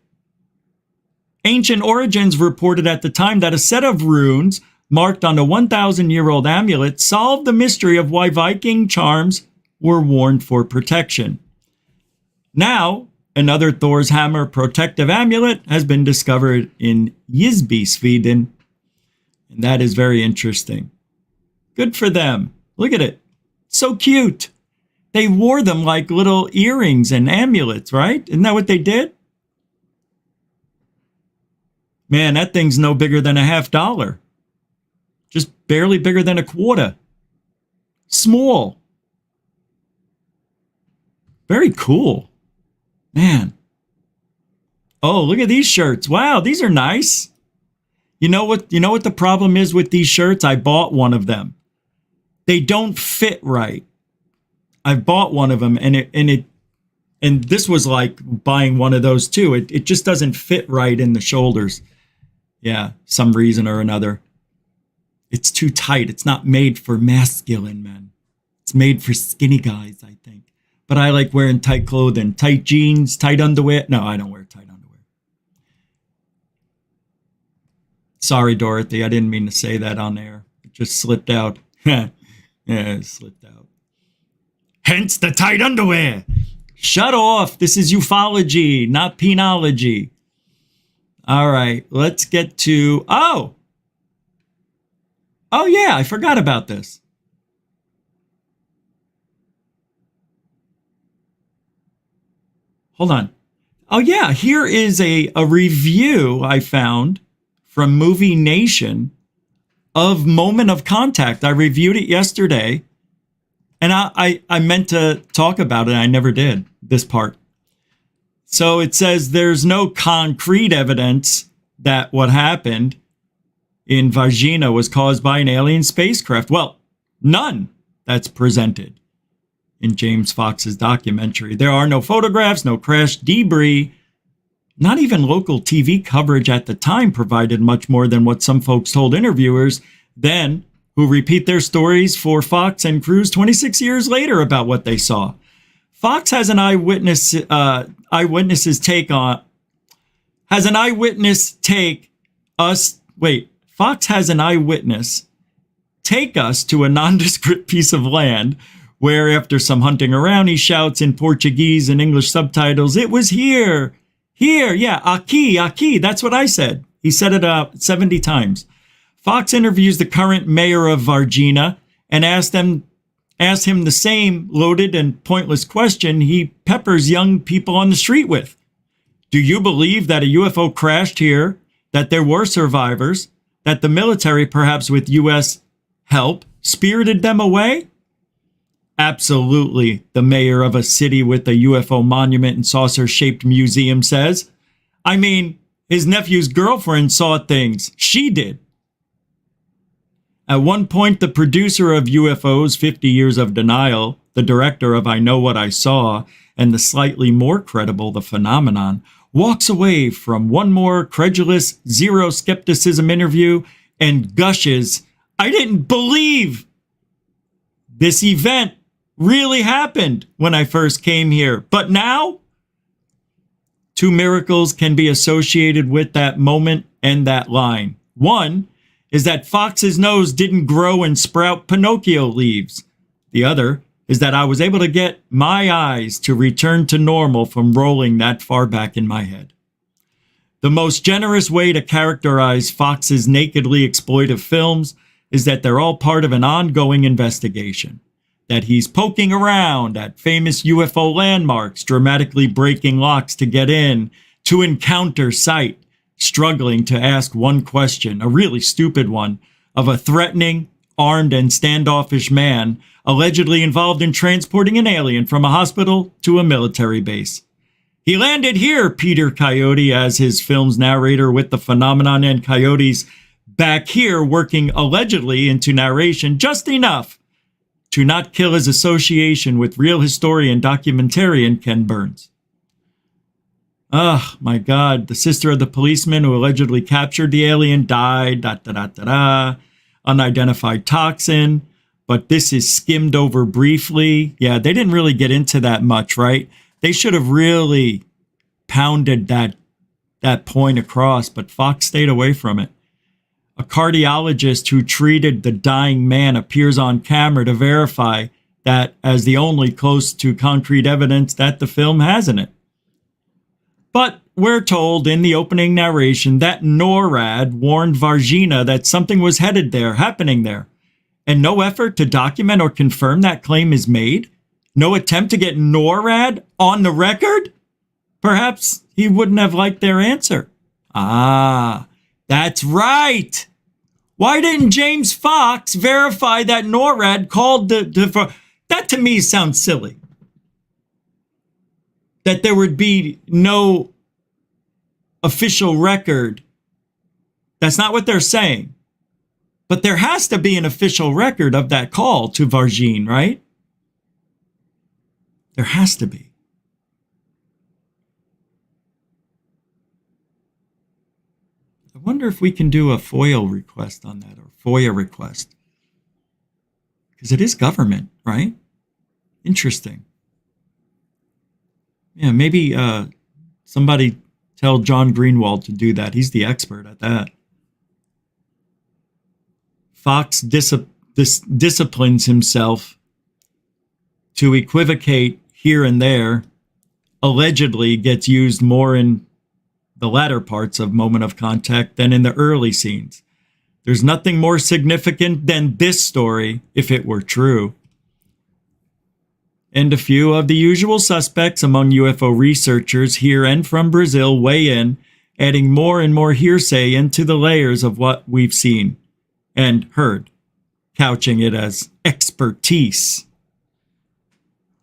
Ancient origins reported at the time that a set of runes marked on a 1,000-year-old amulet solved the mystery of why Viking charms were worn for protection. Now, another Thor's hammer protective amulet has been discovered in Gisby, Sweden. And that is very interesting. Good for them. Look at it. So cute. They wore them like little earrings and amulets, right? Isn't that what they did? Man, that thing's no bigger than $50. Just barely bigger than a quarter. Small. Very cool. Man. Oh, look at these shirts. Wow, these are nice. You know what the problem is with these shirts? I bought one of them. They don't fit right. I've bought one of them and this was like buying one of those too. It just doesn't fit right in the shoulders. Yeah, some reason or another. It's too tight. It's not made for masculine men. It's made for skinny guys, I think. But I like wearing tight clothing, tight jeans, tight underwear. No, I don't wear tight underwear. Sorry, Dorothy. I didn't mean to say that on air. It just slipped out. Yeah, it slipped out. Hence the tight underwear. Shut off. This is ufology, not penology. All right, let's get to... Oh, yeah, I forgot about this. Hold on. Oh, yeah, here is a review I found from Movie Nation of Moment of Contact. I reviewed it yesterday, and I meant to talk about it. I never did, this part. So it says there's no concrete evidence that what happened in Varginha was caused by an alien spacecraft. Well, none that's presented in James Fox's documentary. There are no photographs, no crash debris. Not even local TV coverage at the time provided much more than what some folks told interviewers then, who repeat their stories for Fox and Cruise 26 years later about what they saw. Fox has an eyewitness take us to a nondescript piece of land where, after some hunting around, he shouts in Portuguese and English subtitles, "It was here, yeah, aqui, that's what I said." He said it 70 times. Fox interviews the current mayor of Varginha and asked him the same loaded and pointless question he peppers young people on the street with. Do you believe that a UFO crashed here, that there were survivors, that the military, perhaps with U.S. help, spirited them away? Absolutely, the mayor of a city with a UFO monument and saucer-shaped museum says. I mean, his nephew's girlfriend saw things. She did. At one point, the producer of UFOs, 50 Years of Denial, the director of I Know What I Saw, and the slightly more credible The Phenomenon, walks away from one more credulous, zero skepticism interview and gushes, "I didn't believe this event really happened when I first came here. But now?" Two miracles can be associated with that moment and that line. One is that Fox's nose didn't grow and sprout Pinocchio leaves. The other is that I was able to get my eyes to return to normal from rolling that far back in my head. The most generous way to characterize Fox's nakedly exploitive films is that they're all part of an ongoing investigation, that he's poking around at famous UFO landmarks, dramatically breaking locks to get in, to encounter sight, struggling to ask one question, a really stupid one, of a threatening, armed, and standoffish man allegedly involved in transporting an alien from a hospital to a military base. He landed here, Peter Coyote, as his film's narrator with The Phenomenon, and Coyote's back here working allegedly into narration just enough to not kill his association with real historian documentarian Ken Burns. Oh, my God. The sister of the policeman who allegedly captured the alien died. unidentified toxin, but this is skimmed over briefly. Yeah, they didn't really get into that much, right? They should have really pounded that point across, but Fox stayed away from it. A cardiologist who treated the dying man appears on camera to verify that as the only close to concrete evidence that the film has in it. But we're told in the opening narration that NORAD warned Varginha that something was happening there, and no effort to document or confirm that claim is made? No attempt to get NORAD on the record? Perhaps he wouldn't have liked their answer. Ah, that's right. Why didn't James Fox verify that NORAD called that to me sounds silly. That there would be no official record. That's not what they're saying. But there has to be an official record of that call to Varginha, right? There has to be. I wonder if we can do a FOIA request on that, or FOIA request. Because it is government, right? Interesting. Yeah, maybe somebody tell John Greenwald to do that. He's the expert at that. Fox disciplines himself to equivocate here and there, allegedly gets used more in the latter parts of Moment of Contact than in the early scenes. There's nothing more significant than this story if it were true. And a few of the usual suspects among UFO researchers here and from Brazil weigh in, adding more and more hearsay into the layers of what we've seen and heard, couching it as expertise.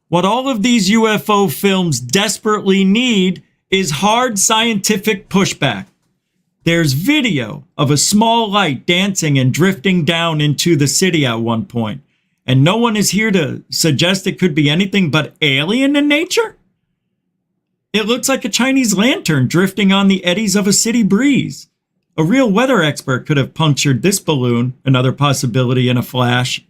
What all of these UFO films desperately need is hard scientific pushback. There's video of a small light dancing and drifting down into the city at one point, and no one is here to suggest it could be anything but alien in nature? It looks like a Chinese lantern drifting on the eddies of a city breeze. A real weather expert could have punctured this balloon, another possibility in a flash.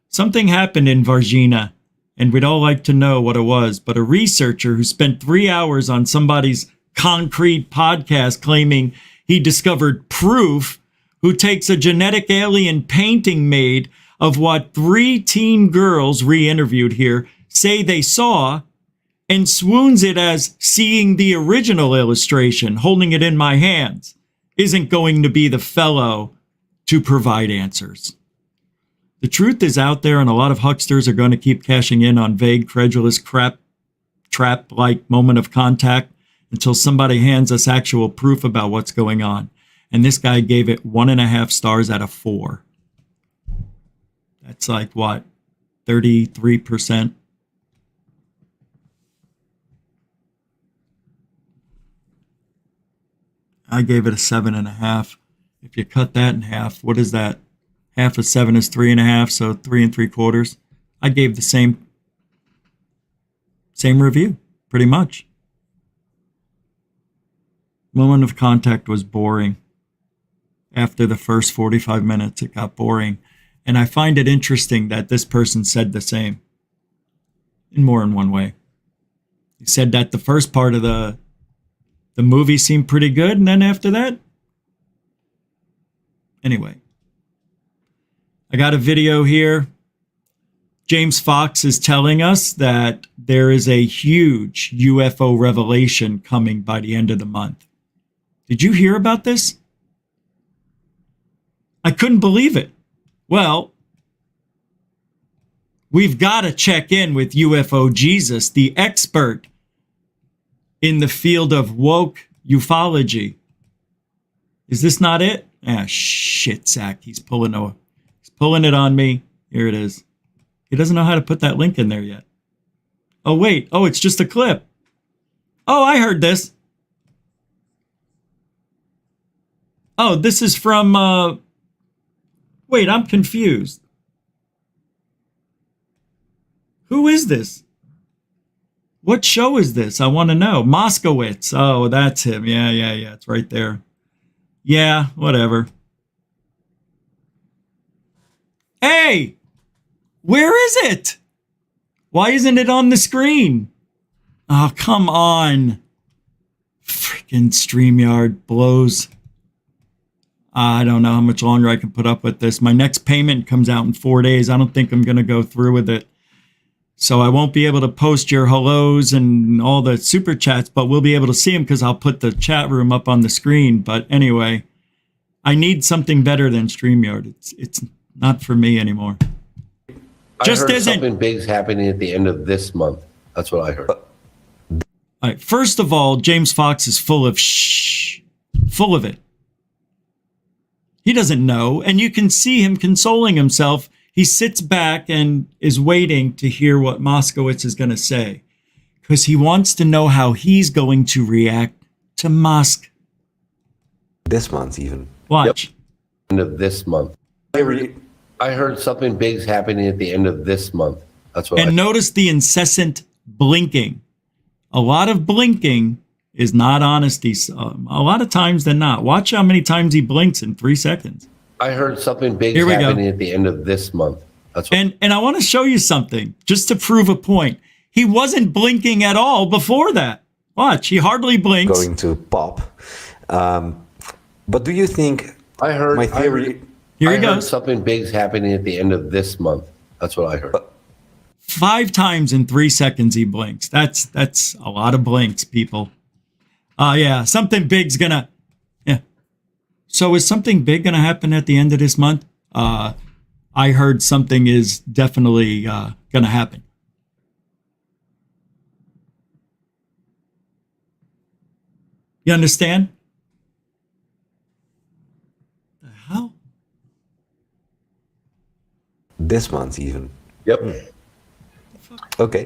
Something happened in Varginha, and we'd all like to know what it was, but a researcher who spent 3 hours on somebody's concrete podcast claiming he discovered proof, who takes a genetic alien painting made of what 3 teen girls re-interviewed here say they saw, and swoons it as seeing the original illustration, holding it in my hands, isn't going to be the fellow to provide answers. The truth is out there, and a lot of hucksters are going to keep cashing in on vague, credulous crap, trap-like Moment of Contact until somebody hands us actual proof about what's going on. And this guy gave it 1.5 stars out of 4. That's like, what, 33%? I gave it a 7.5. If you cut that in half, what is that? Half of 7 is 3.5, so 3 3/4. I gave the same review, pretty much. Moment of Contact was boring. After the first 45 minutes, it got boring. And I find it interesting that this person said the same. In more than one way. He said that the first part of the movie seemed pretty good, and then after that, anyway. I got a video here. James Fox is telling us that there is a huge UFO revelation coming by the end of the month. Did you hear about this? I couldn't believe it. Well, we've got to check in with UFO Jesus, the expert in the field of woke ufology. Is this not it? Ah, shit, Zach. He's pulling it on me. Here it is. He doesn't know how to put that link in there yet. Oh, wait. Oh, it's just a clip. Oh, I heard this. Oh, this is from, wait, I'm confused. Who is this? What show is this? I want to know. Moskowitz. Oh, that's him. Yeah. It's right there. Yeah, whatever. Hey, where is it? Why isn't it on the screen? Oh, come on. Freaking StreamYard blows. I don't know how much longer I can put up with this. My next payment comes out in 4 days. I don't think I'm going to go through with it. So I won't be able to post your hellos and all the super chats, but we'll be able to see them because I'll put the chat room up on the screen. But anyway, I need something better than StreamYard. It's not for me anymore. Just I heard isn't. Something big's happening at the end of this month. That's what I heard. All right. First of all, James Fox is full of full of it. He doesn't know, and you can see him consoling himself. He sits back and is waiting to hear what Moskowitz is going to say because he wants to know how he's going to react to Mosk. This month, even. Watch. Yep. End of this month. I heard something big's happening at the end of this month. That's what. And notice the incessant blinking. A lot of blinking is not honesty. A lot of times than not. Watch how many times he blinks in 3 seconds. I heard something big's happening at the end of this month. That's what. And I want to show you something just to prove a point. He wasn't blinking at all before that. Watch, he hardly blinks. Going to pop. But do you think I heard my theory? Here he I goes. heard something big's happening at the end of this month. That's what I heard. 5 times in 3 seconds he blinks. That's a lot of blinks, people. Yeah, something big's gonna. Yeah. So is something big gonna happen at the end of this month? I heard something is definitely gonna happen. You understand? The hell? This month, even. Yep. Okay.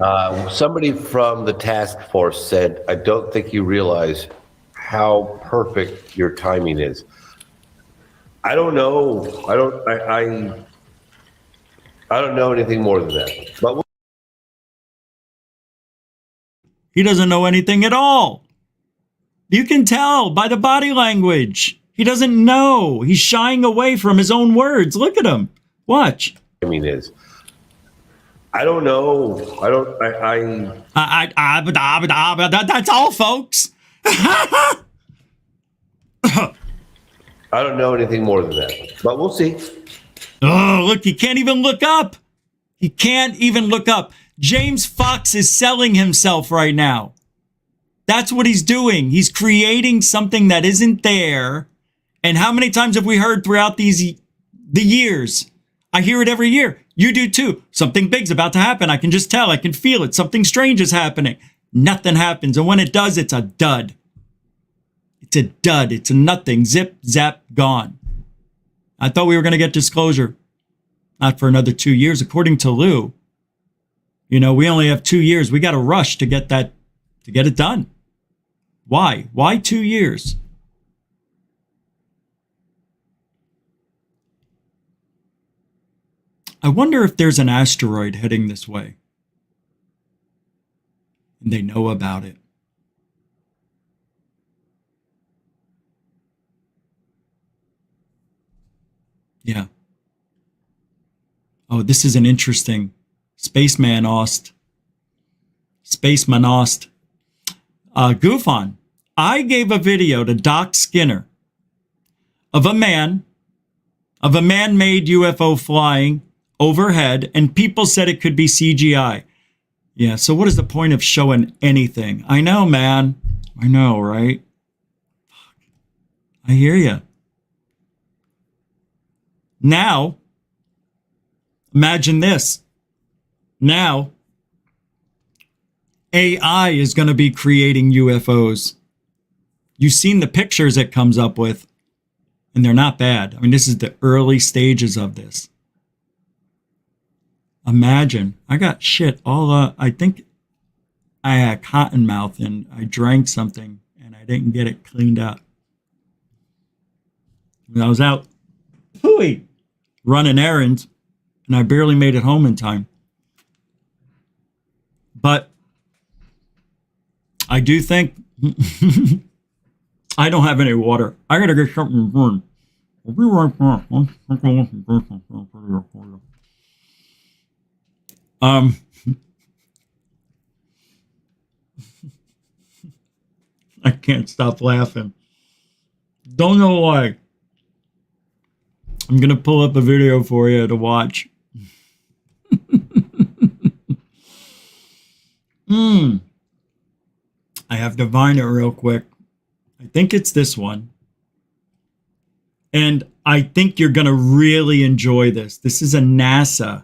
Somebody from the task force said, "I don't think you realize how perfect your timing is." I don't know. I don't know anything more than that. But He doesn't know anything at all. You can tell by the body language. He doesn't know. He's shying away from his own words. Look at him. Watch. timing is. I don't know. That's all, folks. I don't know anything more than that, but we'll see. Oh, look, he can't even look up. He can't even look up. James Fox is selling himself right now. That's what he's doing. He's creating something that isn't there. And how many times have we heard throughout the years? I hear it every year. You do too. Something big's about to happen. I can just tell. I can feel it. Something strange is happening. Nothing happens. And when it does, it's a dud. It's a dud. It's a nothing. Zip, zap, gone. I thought we were going to get disclosure. Not for another 2 years. According to Lou, we only have 2 years. We got to rush to get it done. Why? Why 2 years? I wonder if there's an asteroid heading this way. And they know about it. Yeah. Oh, this is an interesting Spaceman Ost. Goof on. I gave a video to Doc Skinner of a man-made UFO flying overhead, and people said it could be CGI. Yeah, so what is the point of showing anything? I know, man. I know, right? I hear you. Now, imagine this. Now, AI is going to be creating UFOs. You've seen the pictures it comes up with, and they're not bad. I mean, this is the early stages of this. Imagine, I got shit all I think I had cotton mouth and I drank something and I didn't get it cleaned up. When I was out running errands and I barely made it home in time. But I do think I don't have any water. I gotta get something to burn. I'll be right back. I can't stop laughing. Don't know why. I'm going to pull up a video for you to watch. I have to find it real quick. I think it's this one. And I think you're going to really enjoy this. This is a NASA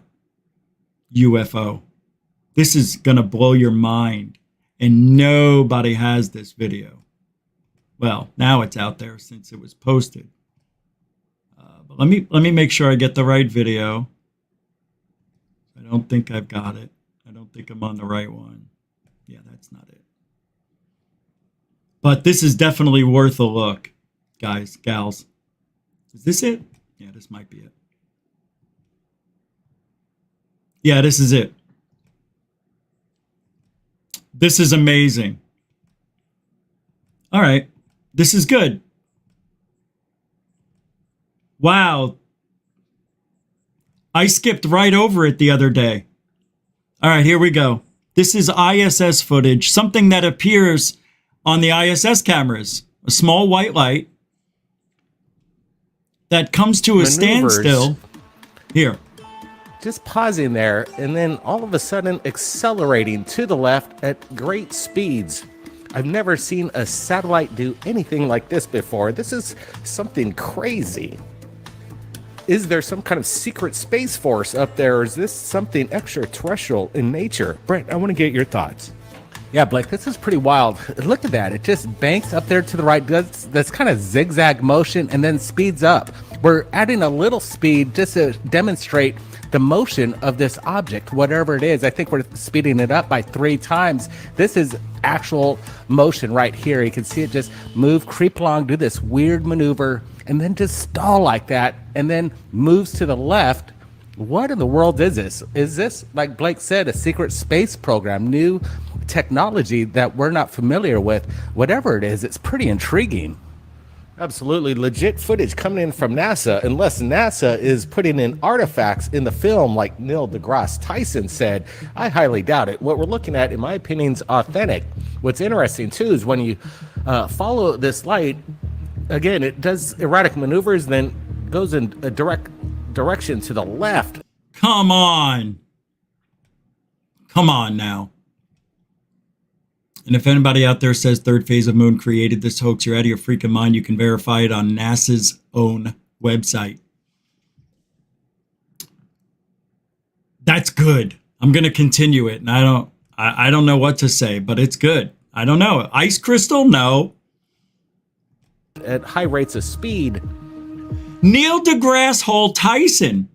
UFO. This is going to blow your mind. And nobody has this video. Well, now it's out there since it was posted. But let me make sure I get the right video. I don't think I've got it. I don't think I'm on the right one. Yeah, that's not it. But this is definitely worth a look, guys, gals. Is this it? Yeah, this might be it. Yeah, this is it. This is amazing. All right. This is good. Wow. I skipped right over it the other day. All right, here we go. This is ISS footage, something that appears on the ISS cameras. A small white light that comes to a standstill. Here. Just pausing there and then all of a sudden accelerating to the left at great speeds. I've never seen a satellite do anything like this before. This is something crazy. Is there some kind of secret space force up there, or is this something extraterrestrial in nature? Brent, I want to get your thoughts. Yeah, Blake, this is pretty wild. Look at that. It just banks up there to the right. That's kind of zigzag motion and then speeds up. We're adding a little speed just to demonstrate the motion of this object, whatever it is. I think we're speeding it up by 3 times. This is actual motion right here. You can see it just move, creep along, do this weird maneuver, and then just stall like that, and then moves to the left. What in the world is this? Is this, like Blake said, a secret space program, new technology that we're not familiar with? Whatever it is, it's pretty intriguing. Absolutely legit footage coming in from NASA, unless NASA is putting in artifacts in the film like Neil deGrasse Tyson said. I highly doubt it. What we're looking at, in my opinion, is authentic. What's interesting too is when you follow this light, again, it does erratic maneuvers, then goes in a direct direction to the left. Come on. Come on now. And if anybody out there says Third Phase of Moon created this hoax, you're out of your freaking mind. You can verify it on NASA's own website. That's good. I'm going to continue it. And I don't know what to say, but it's good. I don't know. Ice crystal? No. At high rates of speed. Neil deGrasse Tyson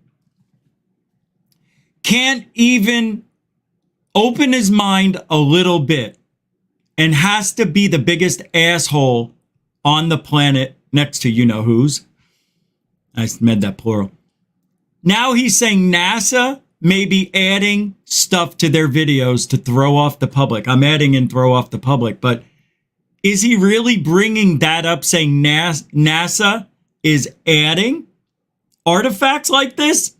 can't even open his mind a little bit and has to be the biggest asshole on the planet next to you-know-who's. I made that plural. Now he's saying NASA may be adding stuff to their videos to throw off the public. I'm adding and throw off the public, but is he really bringing that up, saying NASA is adding artifacts like this?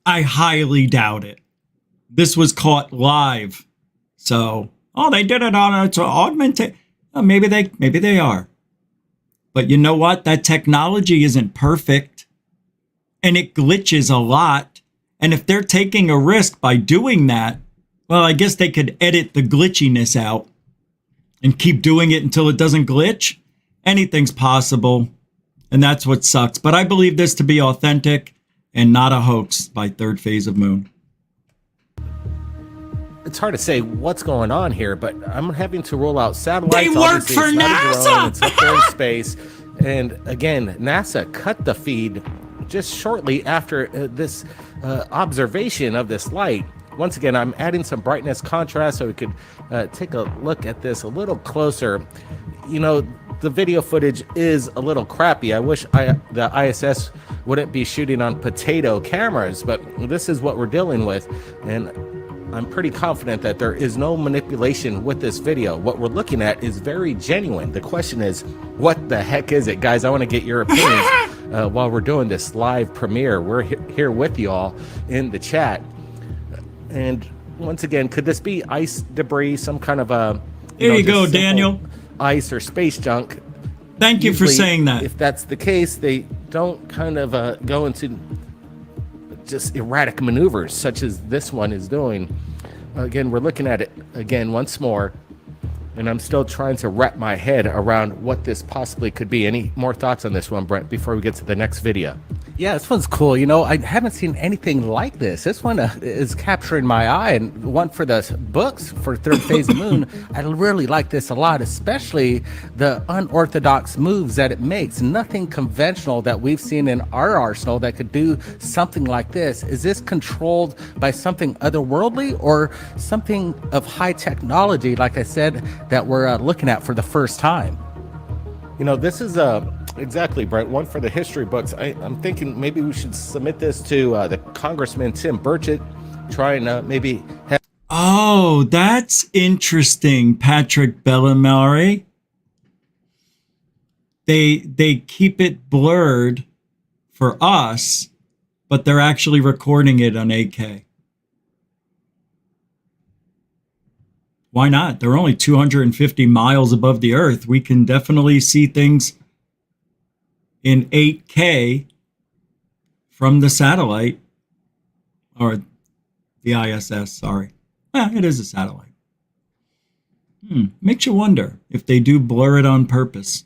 I highly doubt it. This was caught live. So, they did it on it's augmented. Oh, maybe they are. But you know what? That technology isn't perfect. And it glitches a lot. And if they're taking a risk by doing that, well, I guess they could edit the glitchiness out and keep doing it until it doesn't glitch. Anything's possible. And that's what sucks. But I believe this to be authentic and not a hoax by Third Phase of Moon. It's hard to say what's going on here, but I'm having to roll out satellites. They work for NASA! It's up there in space. And again, NASA cut the feed just shortly after this observation of this light. Once again, I'm adding some brightness contrast so we could take a look at this a little closer. You know, the video footage is a little crappy. I wish the ISS wouldn't be shooting on potato cameras, but this is what we're dealing with. And I'm pretty confident that there is no manipulation with this video. What we're looking at is very genuine. The question is, what the heck is it? Guys, I want to get your opinions. while we're doing this live premiere. We're here with you all in the chat. And once again, could this be ice debris, some kind of a... There you go, Daniel. Ice or space junk. Thank you for saying that. If that's the case, they don't kind of go into just erratic maneuvers such as this one is doing. Again, we're looking at it again once more, and I'm still trying to wrap my head around what this possibly could be. Any more thoughts on this one, Brent, before we get to the next video? Yeah, this one's cool. You know, I haven't seen anything like this. This one is capturing my eye, and one for the books for Third Phase of Moon. I really like this a lot, especially the unorthodox moves that it makes. Nothing conventional that we've seen in our arsenal that could do something like this. Is this controlled by something otherworldly or something of high technology, like I said, that we're looking at for the first time? You know, this is exactly, Brent, one for the history books. I'm thinking maybe we should submit this to the Congressman Tim Burchett, try and maybe have... Oh, that's interesting, Patrick Bellamare. They keep it blurred for us, but they're actually recording it on 8K. Why not? They're only 250 miles above the Earth. We can definitely see things in 8K from the satellite, or the ISS, sorry. It is a satellite. Makes you wonder if they do blur it on purpose.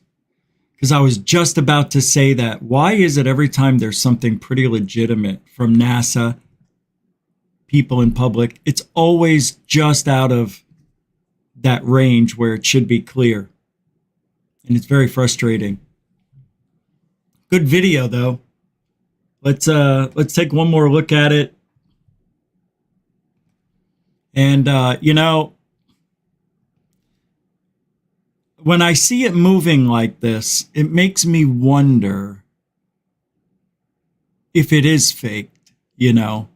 Because I was just about to say that. Why is it every time there's something pretty legitimate from NASA, people in public, it's always just out of that range where it should be clear? And it's very frustrating. Good video though. Let's take one more look at it. And you know, when I see it moving like this, it makes me wonder if it is faked, you know.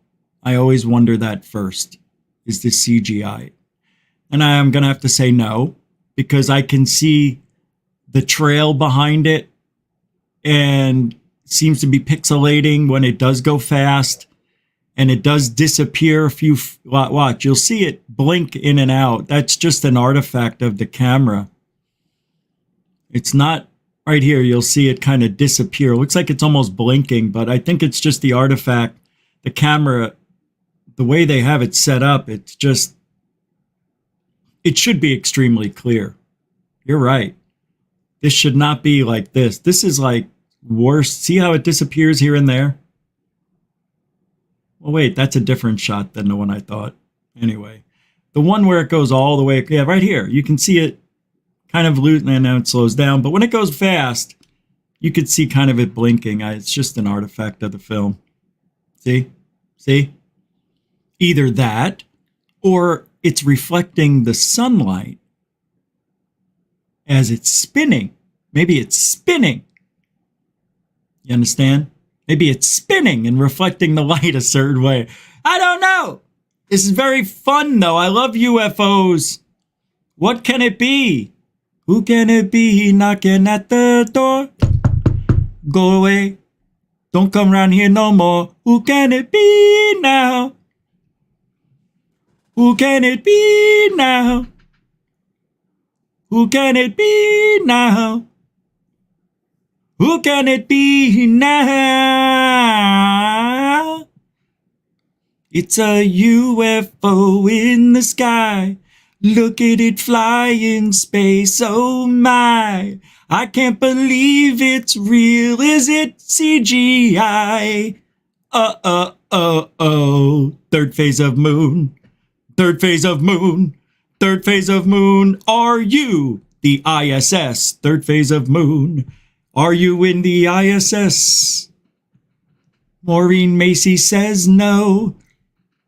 I always wonder that first. Is this CGI? And I am going to have to say no, because I can see the trail behind it and seems to be pixelating when it does go fast, and it does disappear a few. Watch, you'll see it blink in and out. That's just an artifact of the camera. It's not right here. You'll see it kind of disappear. It looks like it's almost blinking, but I think it's just the artifact. The camera, the way they have it set up, it's just, it should be extremely clear. You're right. This should not be like this. This is like worse. See how it disappears here and there? Well, wait, that's a different shot than the one I thought. Anyway, the one where it goes all the way, yeah, right here. You can see it kind of loose, and now it slows down. But when it goes fast, you could see kind of it blinking. It's just an artifact of the film. See? See? Either that, or it's reflecting the sunlight as it's spinning. Maybe it's spinning. You understand? Maybe it's spinning and reflecting the light a certain way. I don't know. This is very fun, though. I love UFOs. What can it be? Who can it be knocking at the door? Go away. Don't come around here no more. Who can it be now? Who can it be now? Who can it be now? Who can it be now? It's a UFO in the sky. Look at it fly in space, oh my. I can't believe it's real, is it CGI? Third phase of moon. Third phase of moon. Third phase of moon. Are you the ISS? Third phase of moon. Are you in the ISS? Maureen Macy says no.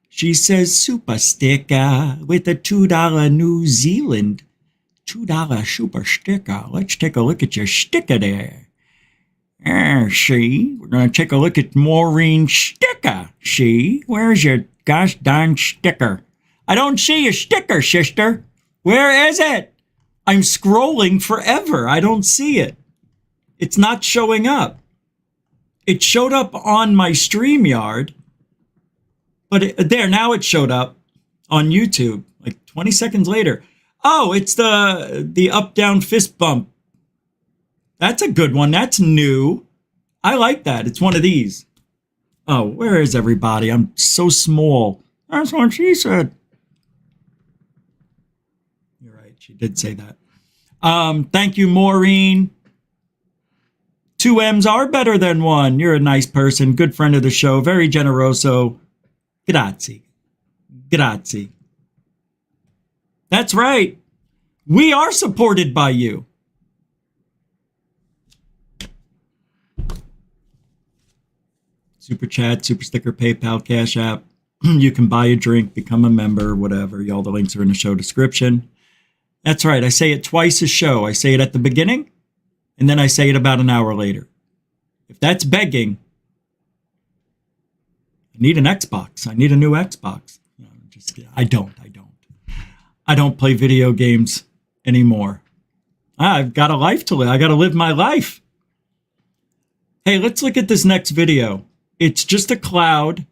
She says super sticker with a $2 New Zealand. $2 super sticker. Let's take a look at your sticker there. See, we're going to take a look at Maureen's sticker. See, where's your gosh darn sticker? I don't see your sticker, sister. Where is it? I'm scrolling forever. I don't see it. It's not showing up. it showed up on my StreamYard, but now it showed up on YouTube like 20 seconds later. Oh, it's the up down fist bump. That's a good one. That's new. I like that. It's one of these. Oh, where is everybody? I'm so small. That's what she said. You're right. She did say that. Thank you, Maureen. 2 M's are better than 1. You're a nice person. Good friend of the show. Very generoso. Grazie. Grazie. That's right. We are supported by you. Super chat, super sticker, PayPal, Cash App. You can buy a drink, become a member, whatever. All the links are in the show description. That's right. I say it twice a show. I say it at the beginning, and then I say it about an hour later. If that's begging, I need an Xbox. I need a new Xbox. No, I don't play video games anymore. I've got a life to live. I got to live my life. Hey, let's look at this next video. It's just a cloud.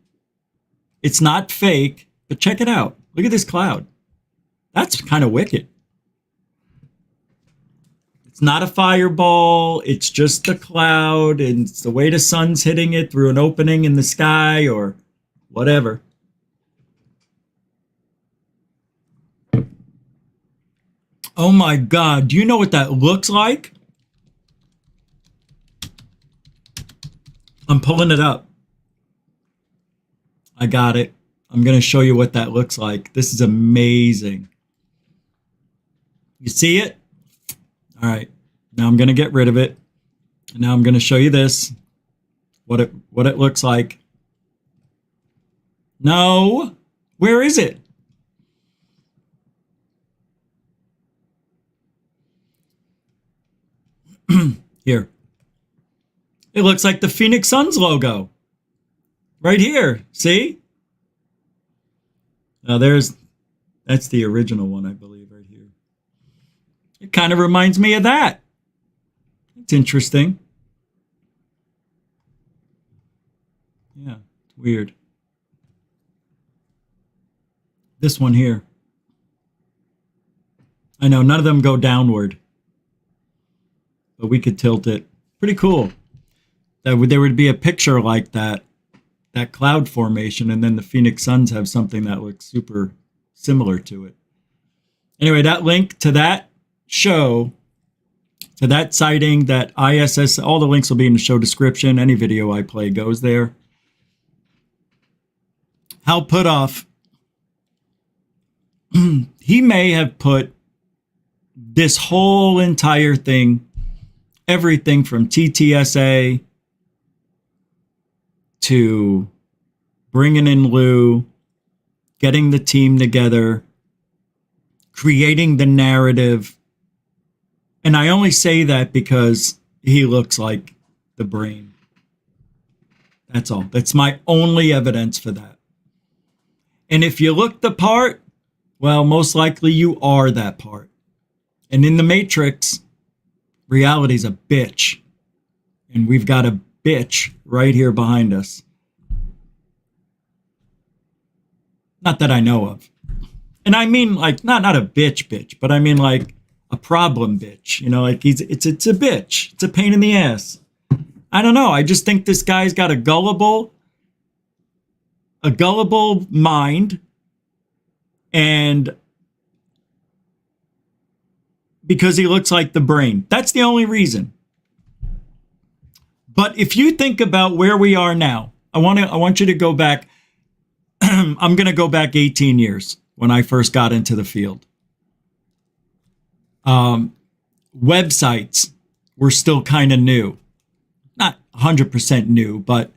It's not fake, but check it out. Look at this cloud. That's kind of wicked. It's not a fireball. It's just a cloud, and it's the way the sun's hitting it through an opening in the sky or whatever. Oh my God. Do you know what that looks like? I'm pulling it up. I got it. I'm going to show you what that looks like. This is amazing. You see it? All right. Now I'm going to get rid of it. And now I'm going to show you this. What it looks like. No. Where is it? Here. It looks like the Phoenix Suns logo. Right here. See? Now that's the original one, I believe, right here. It kind of reminds me of that. It's interesting. Yeah, it's weird. This one here. I know none of them go downward, but we could tilt it. Pretty cool. There would be a picture like that cloud formation, and then the Phoenix Suns have something that looks super similar to it. Anyway, that link to that show, to that sighting, that ISS, all the links will be in the show description. Any video I play goes there. Hal Puthoff, he may have put this whole entire thing, everything from TTSA to bringing in Lou, getting the team together, creating the narrative. And I only say that because he looks like the brain. That's all. That's my only evidence for that. And if you look the part, well, most likely you are that part. And in the Matrix, reality's a bitch. And we've got a bitch right here behind us. Not that I know of. And I mean like not a bitch, but I mean like a problem bitch. You know, like it's a bitch. It's a pain in the ass. I don't know. I just think this guy's got a gullible mind, and because he looks like the brain. That's the only reason. But if you think about where we are now, I want you to go back. I'm going to go back 18 years when I first got into the field. Websites were still kind of new. Not 100% new, but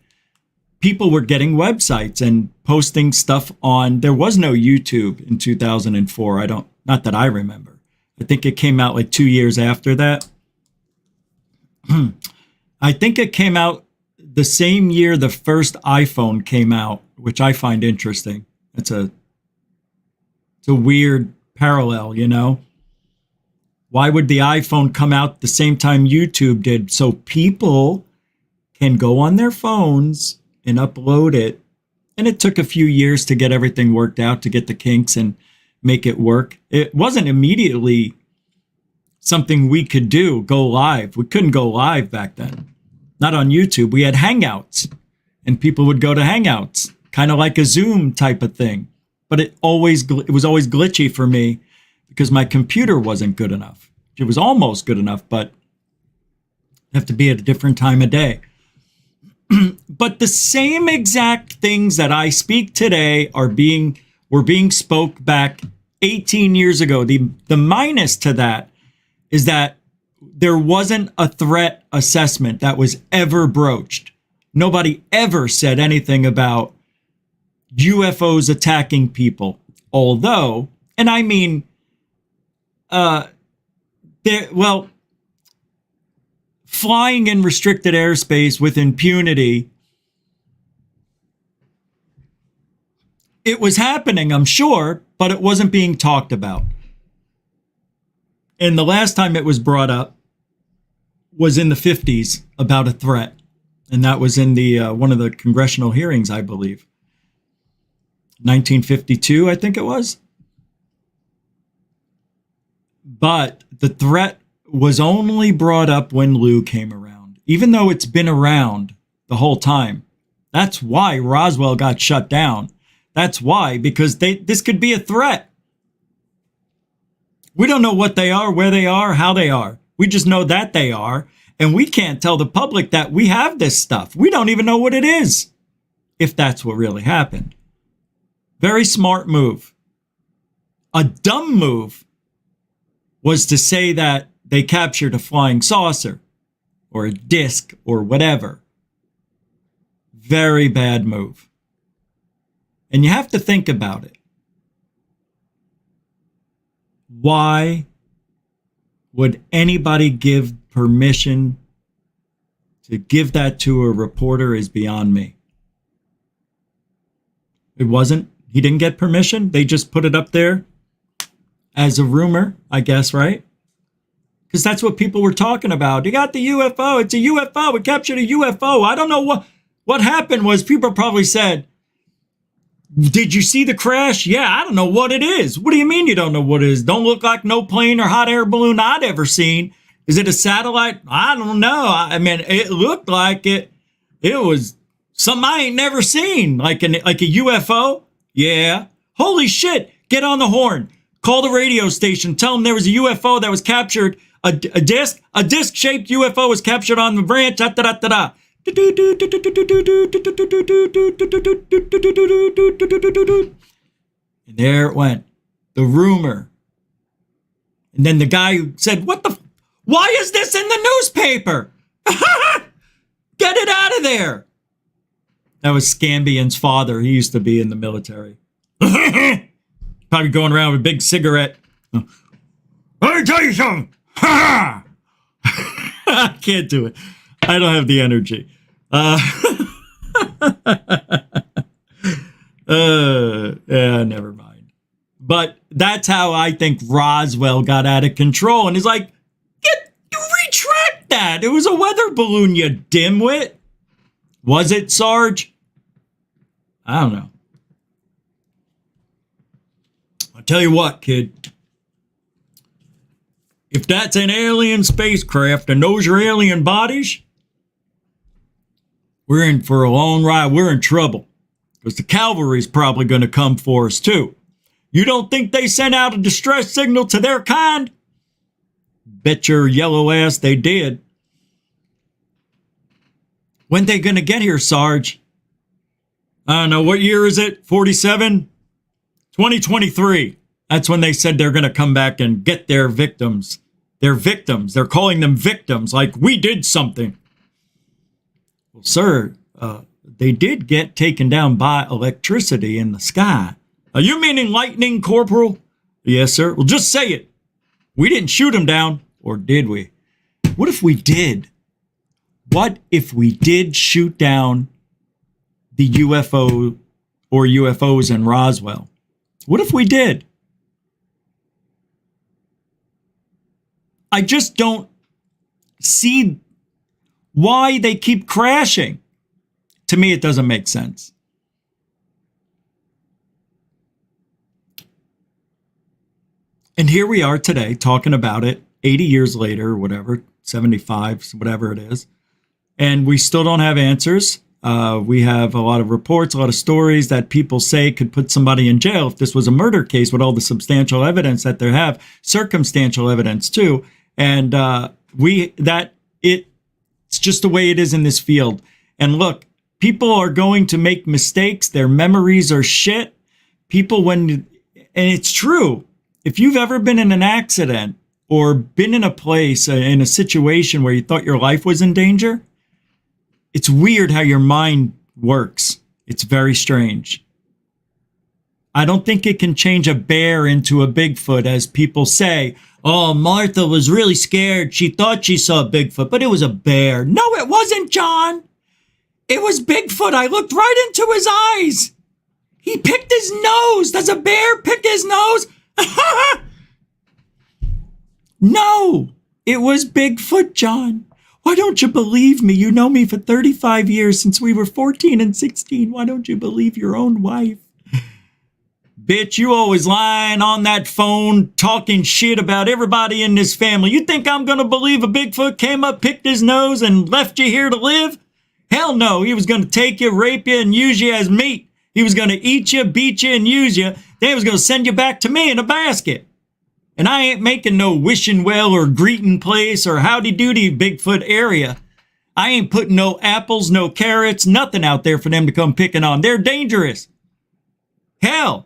people were getting websites and posting stuff on. There was no YouTube in 2004. Not that I remember. I think it came out like 2 years after that. I think it came out the same year the first iPhone came out, which I find interesting. It's a weird parallel, you know? Why would the iPhone come out the same time YouTube did? So people can go on their phones and upload it. And it took a few years to get everything worked out, to get the kinks and make it work. It wasn't immediately something we could do, go live. We couldn't go live back then. Not on YouTube. We had Hangouts, and people would go to Hangouts, kind of like a Zoom type of thing. But it was always glitchy for me because my computer wasn't good enough. It was almost good enough, but have to be at a different time of day. But the same exact things that I speak today were being spoke back 18 years ago. The minus to that is that there wasn't a threat assessment that was ever broached. Nobody ever said anything about UFOs attacking people. Although, and I mean, flying in restricted airspace with impunity, it was happening, I'm sure, but it wasn't being talked about. And the last time it was brought up was in the 50s about a threat. And that was in the one of the congressional hearings, I believe. 1952, I think it was. But the threat was only brought up when Lou came around, even though it's been around the whole time. That's why Roswell got shut down. That's why, because this could be a threat. We don't know what they are, where they are, how they are. We just know that they are, and we can't tell the public that we have this stuff. We don't even know what it is, if that's what really happened. Very smart move. A dumb move was to say that they captured a flying saucer or a disc or whatever. Very bad move. And you have to think about it. Why would anybody give permission to give that to a reporter is beyond me. It wasn't. He didn't get permission. They just put it up there as a rumor, I guess, right? Because that's what people were talking about. You got the UFO. It's a UFO. We captured a UFO. I don't know what happened was people probably said, did you see the crash? Yeah, I don't know what it is. What do you mean you don't know what it is? Don't look like no plane or hot air balloon I'd ever seen. Is it a satellite? I don't know. I mean, it looked like it was something I ain't never seen. Like a UFO? Yeah. Holy shit. Get on the horn. Call the radio station. Tell them there was a UFO that was captured. A disc-shaped UFO was captured on the branch. Da-da-da-da-da. And there it went. The rumor. And then the guy who said, why is this in the newspaper? Get it out of there. That was Scambian's father. He used to be in the military. Probably going around with a big cigarette. Let me tell you something. I can't do it. I don't have the energy. Yeah, never mind. But that's how I think Roswell got out of control. And he's like, you retract that. It was a weather balloon, you dimwit. Was it, Sarge? I don't know. I'll tell you what, kid. If that's an alien spacecraft and those are alien bodies, we're in for a long ride. We're in trouble because the cavalry's probably going to come for us too. You don't think they sent out a distress signal to their kind? Bet your yellow ass they did. When they going to get here, Sarge? I don't know. What year is it? 47? 2023. That's when they said they're going to come back and get their victims. They're victims. They're calling them victims, like we did something. Well, sir, they did get taken down by electricity in the sky. Are you meaning lightning, Corporal? Yes, sir. Well, just say it. We didn't shoot them down, or did we? What if we did? What if we did shoot down the UFO or UFOs in Roswell? What if we did? I just don't see why they keep crashing. To me, it doesn't make sense. And here we are today talking about it 80 years later, or whatever, 75, whatever it is. And we still don't have answers. We have a lot of reports, a lot of stories that people say could put somebody in jail if this was a murder case with all the substantial evidence that they have, circumstantial evidence too. And it's just the way it is in this field. And look, people are going to make mistakes. Their memories are shit. And it's true. If you've ever been in an accident or been in a place, in a situation where you thought your life was in danger, it's weird how your mind works. It's very strange. I don't think it can change a bear into a Bigfoot, as people say. Oh, Martha was really scared. She thought she saw a Bigfoot, but it was a bear. No, it wasn't, John. It was Bigfoot. I looked right into his eyes. He picked his nose. Does a bear pick his nose? No, it was Bigfoot, John. Why don't you believe me? You know me for 35 years, since we were 14 and 16. Why don't you believe your own wife? Bitch, you always lying on that phone, talking shit about everybody in this family. You think I'm going to believe a Bigfoot came up, picked his nose, and left you here to live? Hell no. He was going to take you, rape you, and use you as meat. He was going to eat you, beat you, and use you. Then he was going to send you back to me in a basket. And I ain't making no wishing well or greeting place or howdy doody Bigfoot area. I ain't putting no apples, no carrots, nothing out there for them to come picking on. They're dangerous. Hell,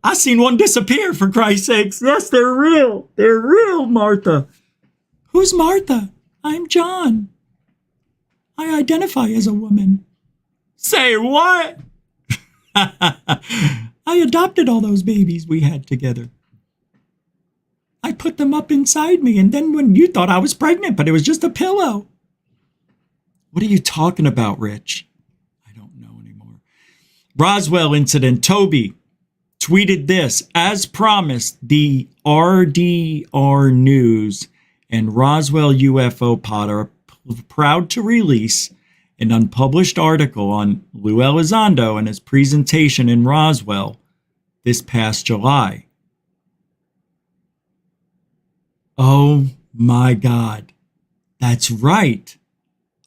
I seen one disappear, for Christ's sakes. Yes, they're real. They're real, Martha. Who's Martha? I'm John. I identify as a woman. Say what? I adopted all those babies we had together. I put them up inside me, and then when you thought I was pregnant, but it was just a pillow. What are you talking about, Rich? I don't know anymore. Roswell incident. Toby tweeted this. As promised, the RDR News and Roswell UFO Pod are proud to release an unpublished article on Lou Elizondo and his presentation in Roswell this past July. Oh my God. That's right.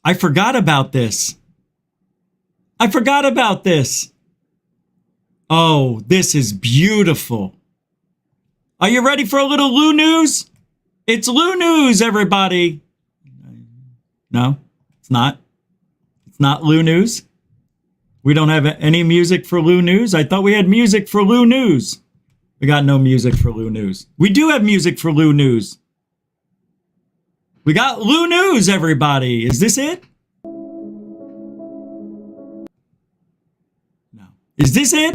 I forgot about this. Oh, this is beautiful. Are you ready for a little Lou news? It's Lou news, everybody. No, it's not. It's not Lou news. We don't have any music for Lou news. I thought we had music for Lou news. We got no music for Lou news. We do have music for Lou news. We got Lou news, everybody. Is this it? No. Is this it?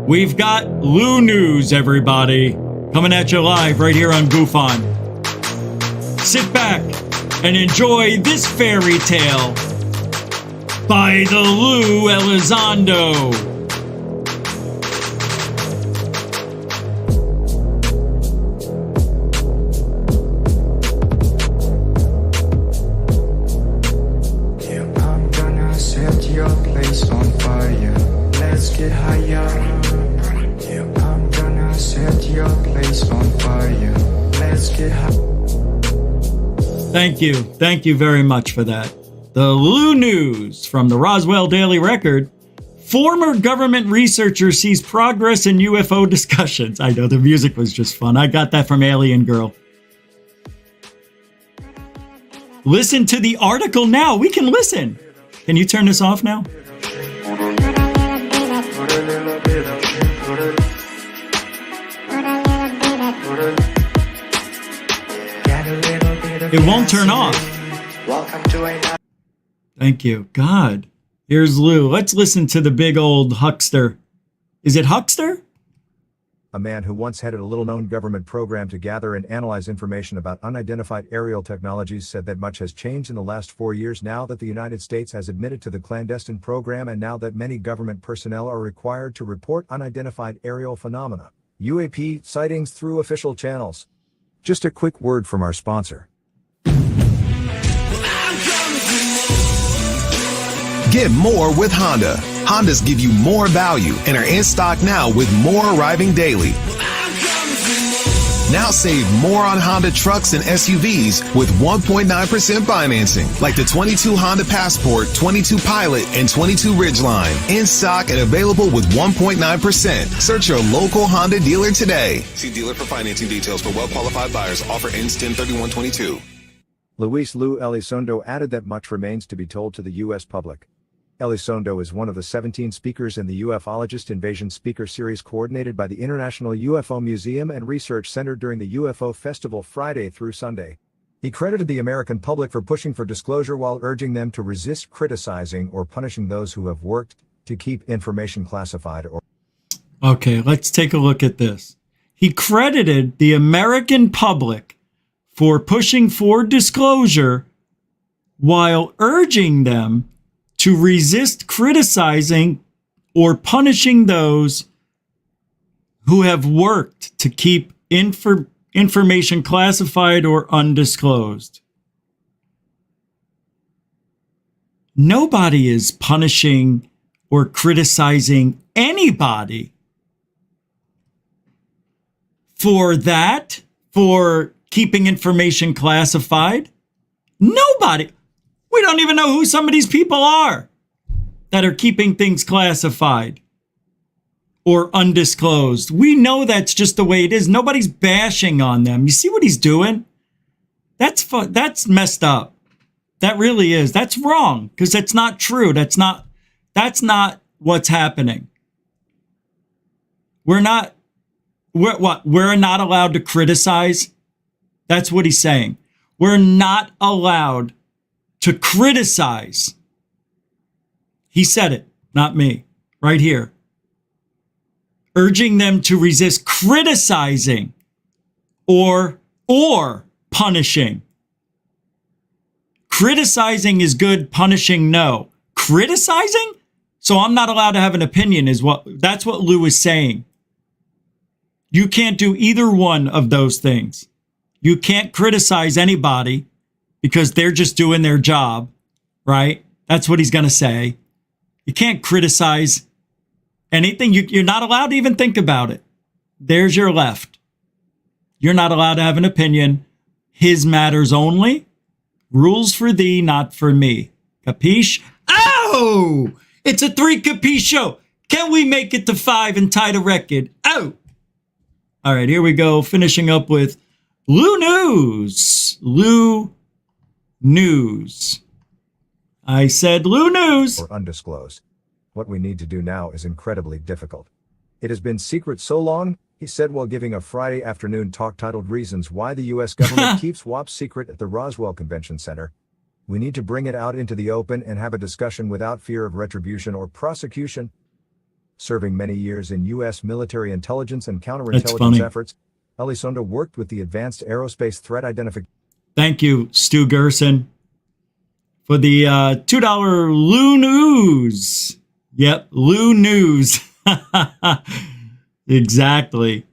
We've got Lou news, everybody. Coming at you live right here on GoofOn. Sit back and enjoy this fairy tale by the Lou Elizondo. Thank you very much for that. The Lou News from the Roswell Daily Record. Former government researcher sees progress in UFO discussions. I know, the music was just fun. I got that from Alien Girl. Listen to the article now. We can listen. Can you turn this off now? It won't turn off. Thank you. God. Here's Lou. Let's listen to the big old huckster. Is it huckster? A man who once headed a little-known government program to gather and analyze information about unidentified aerial technologies said that much has changed in the last 4 years now that the United States has admitted to the clandestine program and now that many government personnel are required to report unidentified aerial phenomena, UAP sightings through official channels. Just a quick word from our sponsor. Get more with Honda. Hondas give you more value and are in stock now with more arriving daily. Now save more on Honda trucks and SUVs with 1.9% financing, like the 22 Honda Passport, 22 Pilot, and 22 Ridgeline. In stock and available with 1.9%. Search your local Honda dealer today. See dealer for financing details for well-qualified buyers. Offer ends 10/31/22. Luis Lou Elizondo added that much remains to be told to the U.S. public. Elizondo is one of the 17 speakers in the UFOlogist Invasion Speaker Series coordinated by the International UFO Museum and Research Center during the UFO Festival Friday through Sunday. He credited the American public for pushing for disclosure while urging them to resist criticizing or punishing those who have worked to keep information classified or... Okay, let's take a look at this. He credited the American public for pushing for disclosure while urging them to resist criticizing or punishing those who have worked to keep information classified or undisclosed. Nobody is punishing or criticizing anybody for that, for keeping information classified. Nobody. We don't even know who some of these people are that are keeping things classified or undisclosed. We know that's just the way it is. Nobody's bashing on them. You see what he's doing? That's messed up. That really is. That's wrong because that's not true. That's not what's happening. We're not allowed to criticize. That's what he's saying. We're not allowed to criticize. He said it, not me, right here. Urging them to resist criticizing or punishing. Criticizing is good, punishing no. Criticizing? So I'm not allowed to have an opinion that's what Lou is saying. You can't do either one of those things. You can't criticize anybody because they're just doing their job, right? That's what he's going to say. You can't criticize anything. You're not allowed to even think about it. There's your left. You're not allowed to have an opinion. His matters only. Rules for thee, not for me. Capiche? Oh! It's a 3 capiche show. Can we make it to 5 and tie the record? Oh! All right, here we go. Finishing up with Lou News. Lou News. I said Lou News. Or undisclosed. What we need to do now is incredibly difficult. It has been secret so long, he said while giving a Friday afternoon talk titled Reasons Why the U.S. Government Keeps WAP Secret at the Roswell Convention Center. We need to bring it out into the open and have a discussion without fear of retribution or prosecution. Serving many years in U.S. military intelligence and counterintelligence efforts, Elizondo worked with the Advanced Aerospace Threat Identification. Thank you, Stu Gerson, for the $2 Lou News. Yep, Lou News. Exactly.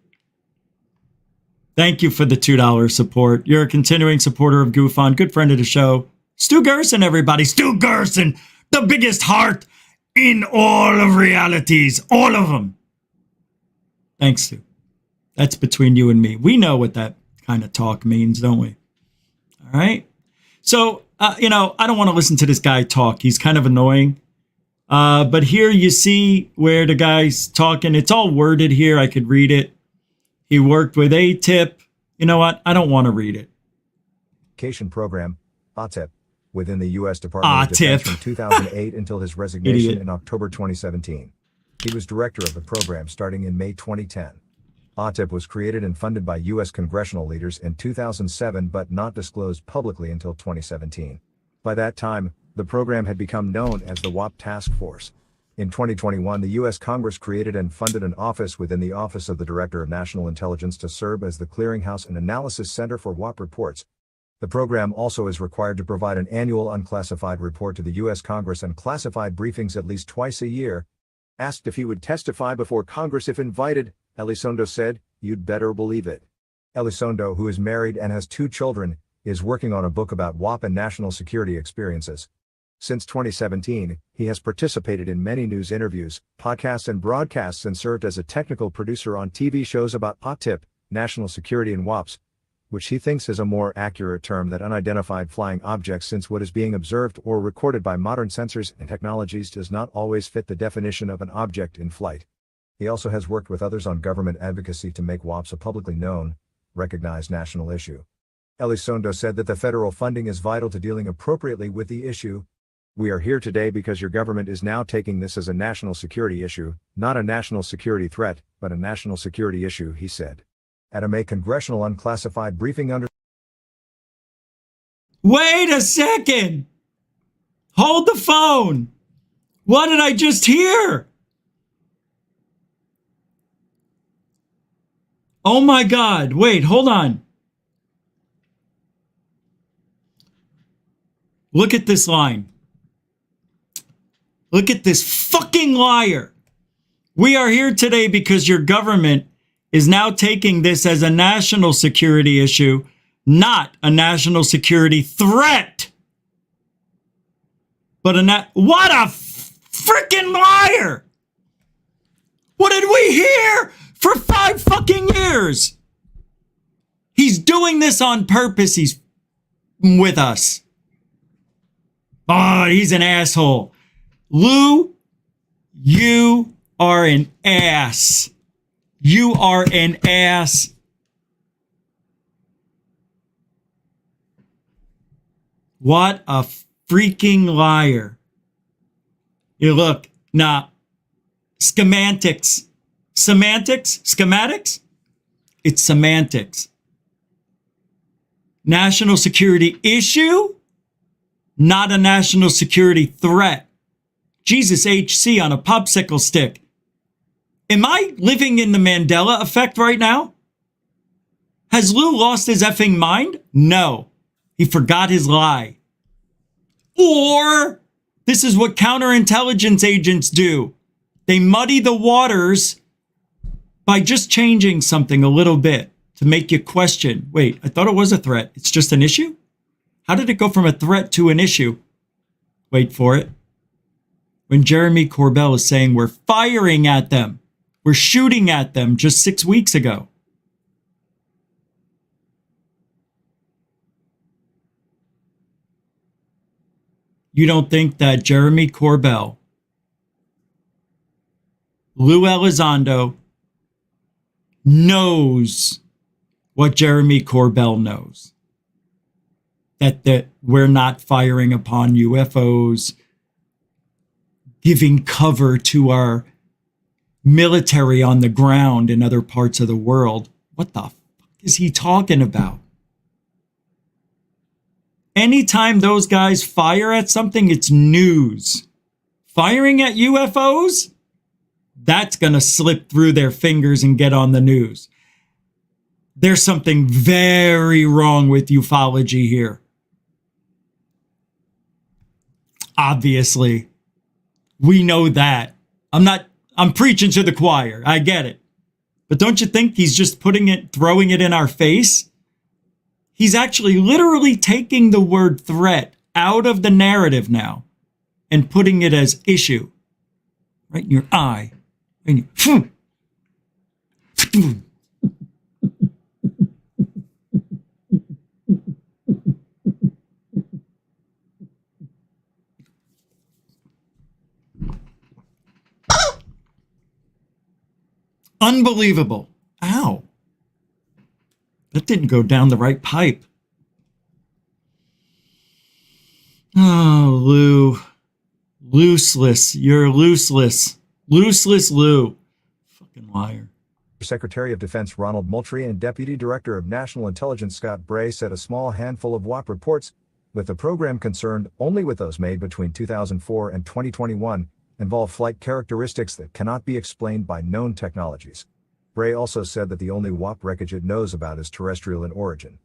Thank you for the $2 support. You're a continuing supporter of GoofOn, good friend of the show. Stu Gerson, everybody. Stu Gerson, the biggest heart in all of realities. All of them. Thanks, Stu. That's between you and me. We know what that kind of talk means, don't we? All right. So, I don't want to listen to this guy talk. He's kind of annoying. But here you see where the guy's talking. It's all worded here. I could read it. He worked with ATIP. You know what? I don't want to read it. Program, ATIP, within the U.S. Department of Defense from 2008 until his resignation in October 2017. He was director of the program starting in May 2010. ATIP was created and funded by U.S. congressional leaders in 2007 but not disclosed publicly until 2017. By that time, the program had become known as the WAP Task Force. In 2021, the U.S. Congress created and funded an office within the Office of the Director of National Intelligence to serve as the clearinghouse and analysis center for WAP reports. The program also is required to provide an annual unclassified report to the U.S. Congress and classified briefings at least twice a year. Asked if he would testify before Congress if invited, Elizondo said, "You'd better believe it." Elizondo, who is married and has 2 children, is working on a book about WAP and national security experiences. Since 2017, he has participated in many news interviews, podcasts, and broadcasts and served as a technical producer on TV shows about OTIP, national security, and WAPs, which he thinks is a more accurate term than unidentified flying objects, since what is being observed or recorded by modern sensors and technologies does not always fit the definition of an object in flight. He also has worked with others on government advocacy to make WAPs a publicly known, recognized national issue. Elizondo said that the federal funding is vital to dealing appropriately with the issue. We are here today because your government is now taking this as a national security issue, not a national security threat, but a national security issue, he said. At a May congressional unclassified briefing under... Wait a second! Hold the phone! What did I just hear? Oh my God, wait, hold on. Look at this line. Look at this fucking liar. We are here today because your government is now taking this as a national security issue, not a national security threat. But what a freaking liar! What did we hear for 5 fucking years? He's doing this on purpose. He's with us. Oh, he's an asshole. Lou, you are an ass. You are an ass. What a freaking liar. You look, nah. Semantics. Semantics? Schematics? It's semantics. National security issue? Not a national security threat. Jesus HC on a popsicle stick. Am I living in the Mandela effect right now? Has Lou lost his effing mind? No. He forgot his lie. Or this is what counterintelligence agents do. They muddy the waters by just changing something a little bit to make you question. Wait, I thought it was a threat. It's just an issue? How did it go from a threat to an issue? Wait for it. When Jeremy Corbell is saying we're firing at them, we're shooting at them just 6 weeks ago. You don't think that Jeremy Corbell, Lou Elizondo, knows what Jeremy Corbell knows? That we're not firing upon UFOs, giving cover to our military on the ground in other parts of the world. What the fuck is he talking about? Anytime those guys fire at something, it's news. Firing at UFOs? That's going to slip through their fingers and get on the news. There's something very wrong with ufology here. Obviously. We know that. I'm preaching to the choir. I get it. But don't you think he's just throwing it in our face? He's actually literally taking the word threat out of the narrative now and putting it as issue. Right in your eye. And you, unbelievable. Ow. That didn't go down the right pipe. Oh, Lou. Looseless. You're looseless. Looseless Lou. Fucking liar. Secretary of Defense Ronald Moultrie and Deputy Director of National Intelligence Scott Bray said a small handful of WAP reports, with the program concerned only with those made between 2004 and 2021, involve flight characteristics that cannot be explained by known technologies. Bray also said that the only WAP wreckage it knows about is terrestrial in origin.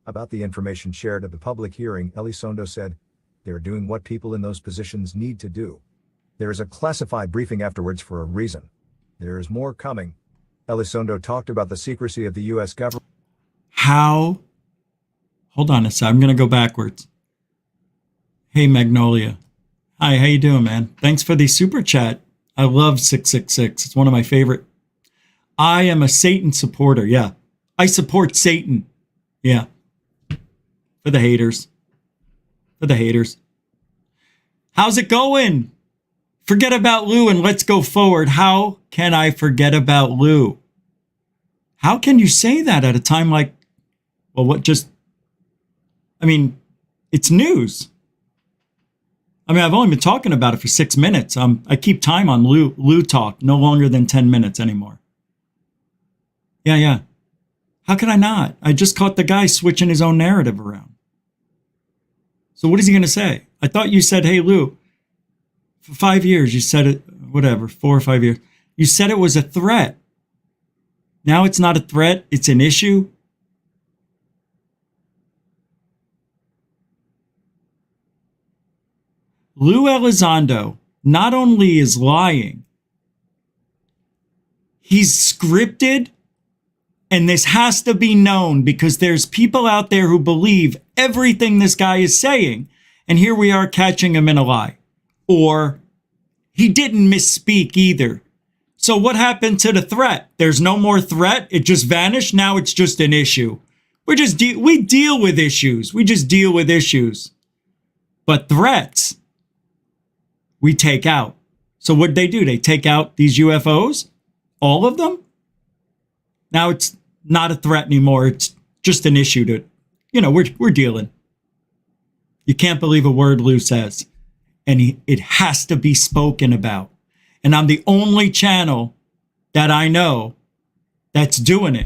About the information shared at the public hearing, Elizondo said, "They are doing what people in those positions need to do. There is a classified briefing afterwards for a reason. There is more coming." Elizondo talked about the secrecy of the U.S. government. How? Hold on a sec. I'm going to go backwards. Hey, Magnolia. Hi, how you doing, man? Thanks for the super chat. I love 666. It's one of my favorite. I am a Satan supporter. Yeah. I support Satan. Yeah. For the haters. For the haters. How's it going? Forget about Lou and let's go forward. How can I forget about Lou? How can you say that at a time like, well, what just, I mean, it's news. I mean, I've only been talking about it for 6 minutes. I keep time on Lou talk, no longer than 10 minutes anymore. Yeah. How could I not? I just caught the guy switching his own narrative around. So what is he going to say? I thought you said, hey, Lou, for 5 years, you said it, whatever, 4 or 5 years. You said it was a threat. Now it's not a threat. It's an issue. Lou Elizondo not only is lying, he's scripted, and this has to be known because there's people out there who believe everything this guy is saying, and here we are catching him in a lie. Or he didn't misspeak either. So what happened to the threat? There's no more threat. It just vanished. Now it's just an issue. We deal with issues. We just deal with issues. But threats, we take out. So what they do? They take out these UFOs, all of them. Now it's not a threat anymore. It's just an issue to, we're dealing. You can't believe a word Lou says, and it has to be spoken about. And I'm the only channel that I know that's doing it.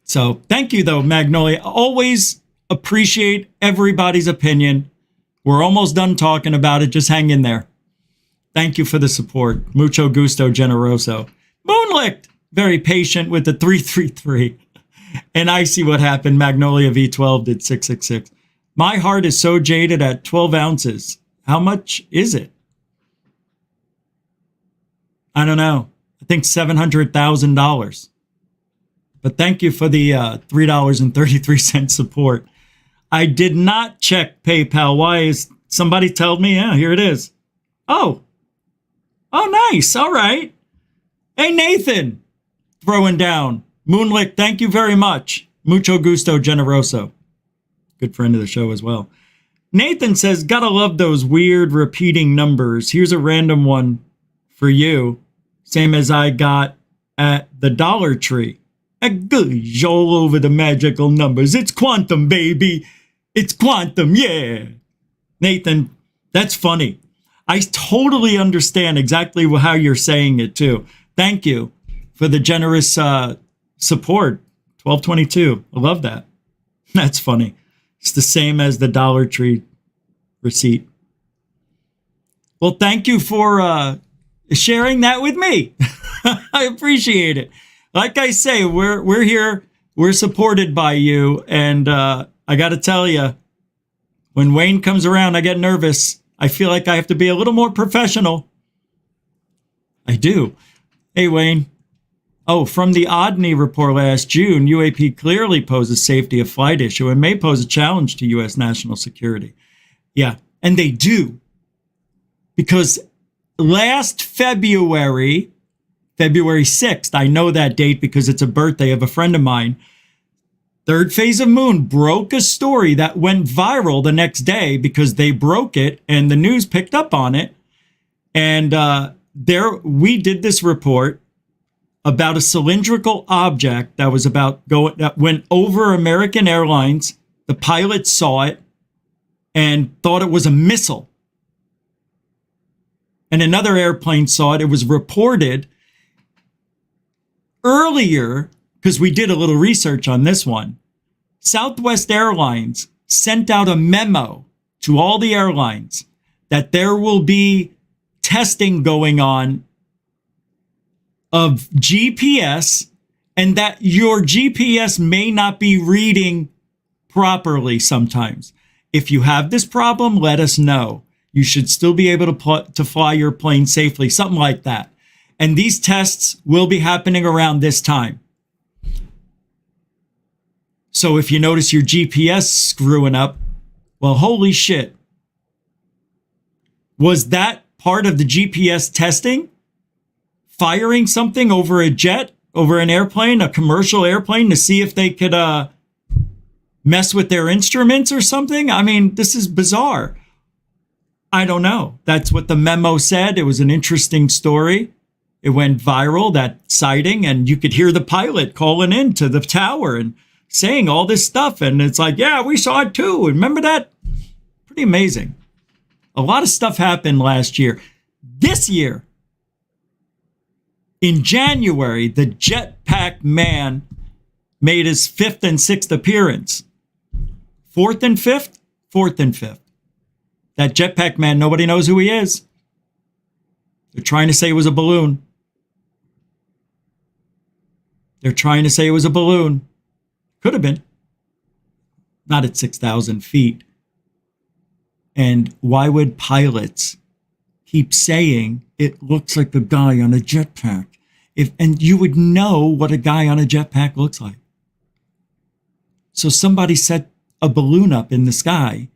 So thank you, though, Magnolia. Always appreciate everybody's opinion. We're almost done talking about it. Just hang in there. Thank you for the support. Mucho gusto, generoso. Moonlicht, very patient with the 333. And I see what happened. Magnolia V12 did 666. My heart is so jaded at 12 ounces. How much is it? I don't know. I think $700,000. But thank you for the $3.33 support. I did not check PayPal. Why is somebody told me? Yeah, here it is. Oh, nice. All right. Hey, Nathan, throwing down. Moonlicht, thank you very much. Mucho gusto, generoso. Good friend of the show as well. Nathan says, gotta love those weird repeating numbers. Here's a random one for you. Same as I got at the Dollar Tree. A gosh, all over the magical numbers. It's quantum, baby. It's quantum, yeah. Nathan, that's funny. I totally understand exactly how you're saying it, too. Thank you for the generous support. 1222. I love that. That's funny. It's the same as the Dollar Tree receipt. Well, thank you for sharing that with me. I appreciate it. Like I say, we're here. We're supported by you. And I got to tell you, when Wayne comes around, I get nervous. I feel like I have to be a little more professional. I do. Hey, Wayne. Oh, from the Odney report last June, UAP clearly poses safety of flight issue and may pose a challenge to U.S. national security. Yeah, and they do. Because last February 6th, I know that date because it's a birthday of a friend of mine, Third Phase of Moon broke a story that went viral the next day because they broke it and the news picked up on it. And we did this report about a cylindrical object that went over American Airlines. The pilot saw it and thought it was a missile. And another airplane saw it. It was reported earlier, because we did a little research on this one. Southwest Airlines sent out a memo to all the airlines that there will be testing going on of GPS and that your GPS may not be reading properly sometimes. If you have this problem, let us know. You should still be able to fly your plane safely, something like that. And these tests will be happening around this time. So if you notice your GPS screwing up, Well, holy shit. Was that part of the GPS testing? Firing something over a jet, over an airplane, a commercial airplane, to see if they could mess with their instruments or something? I mean, this is bizarre. I don't know. That's what the memo said. It was an interesting story. It went viral, that sighting, and you could hear the pilot calling in to the tower and saying all this stuff. And it's like, yeah, we saw it too. Remember that? Pretty amazing. A lot of stuff happened last year. This year, in January, the Jetpack Man made his 5th and 6th appearance. 4th and 5th? 4th and 5th. That Jetpack Man, nobody knows who he is. They're trying to say it was a balloon. They're trying to say it was a balloon. Could have been. Not at 6,000 feet. And why would pilots keep saying it looks like a guy on a jetpack? And you would know what a guy on a jetpack looks like. So somebody set a balloon up in the sky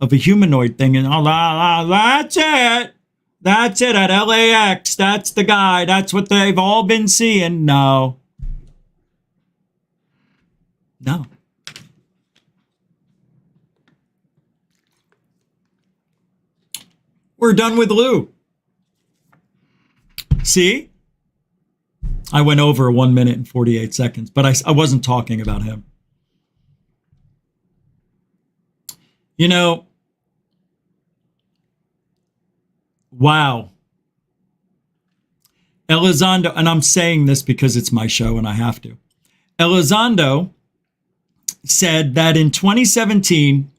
of a humanoid thing, and that's it. That's it at LAX. That's the guy. That's what they've all been seeing. No. We're done with Lou. See? I went over 1 minute and 48 seconds, but I wasn't talking about him. You know, wow. Elizondo, and I'm saying this because it's my show and I have to. Elizondo said that in 2017,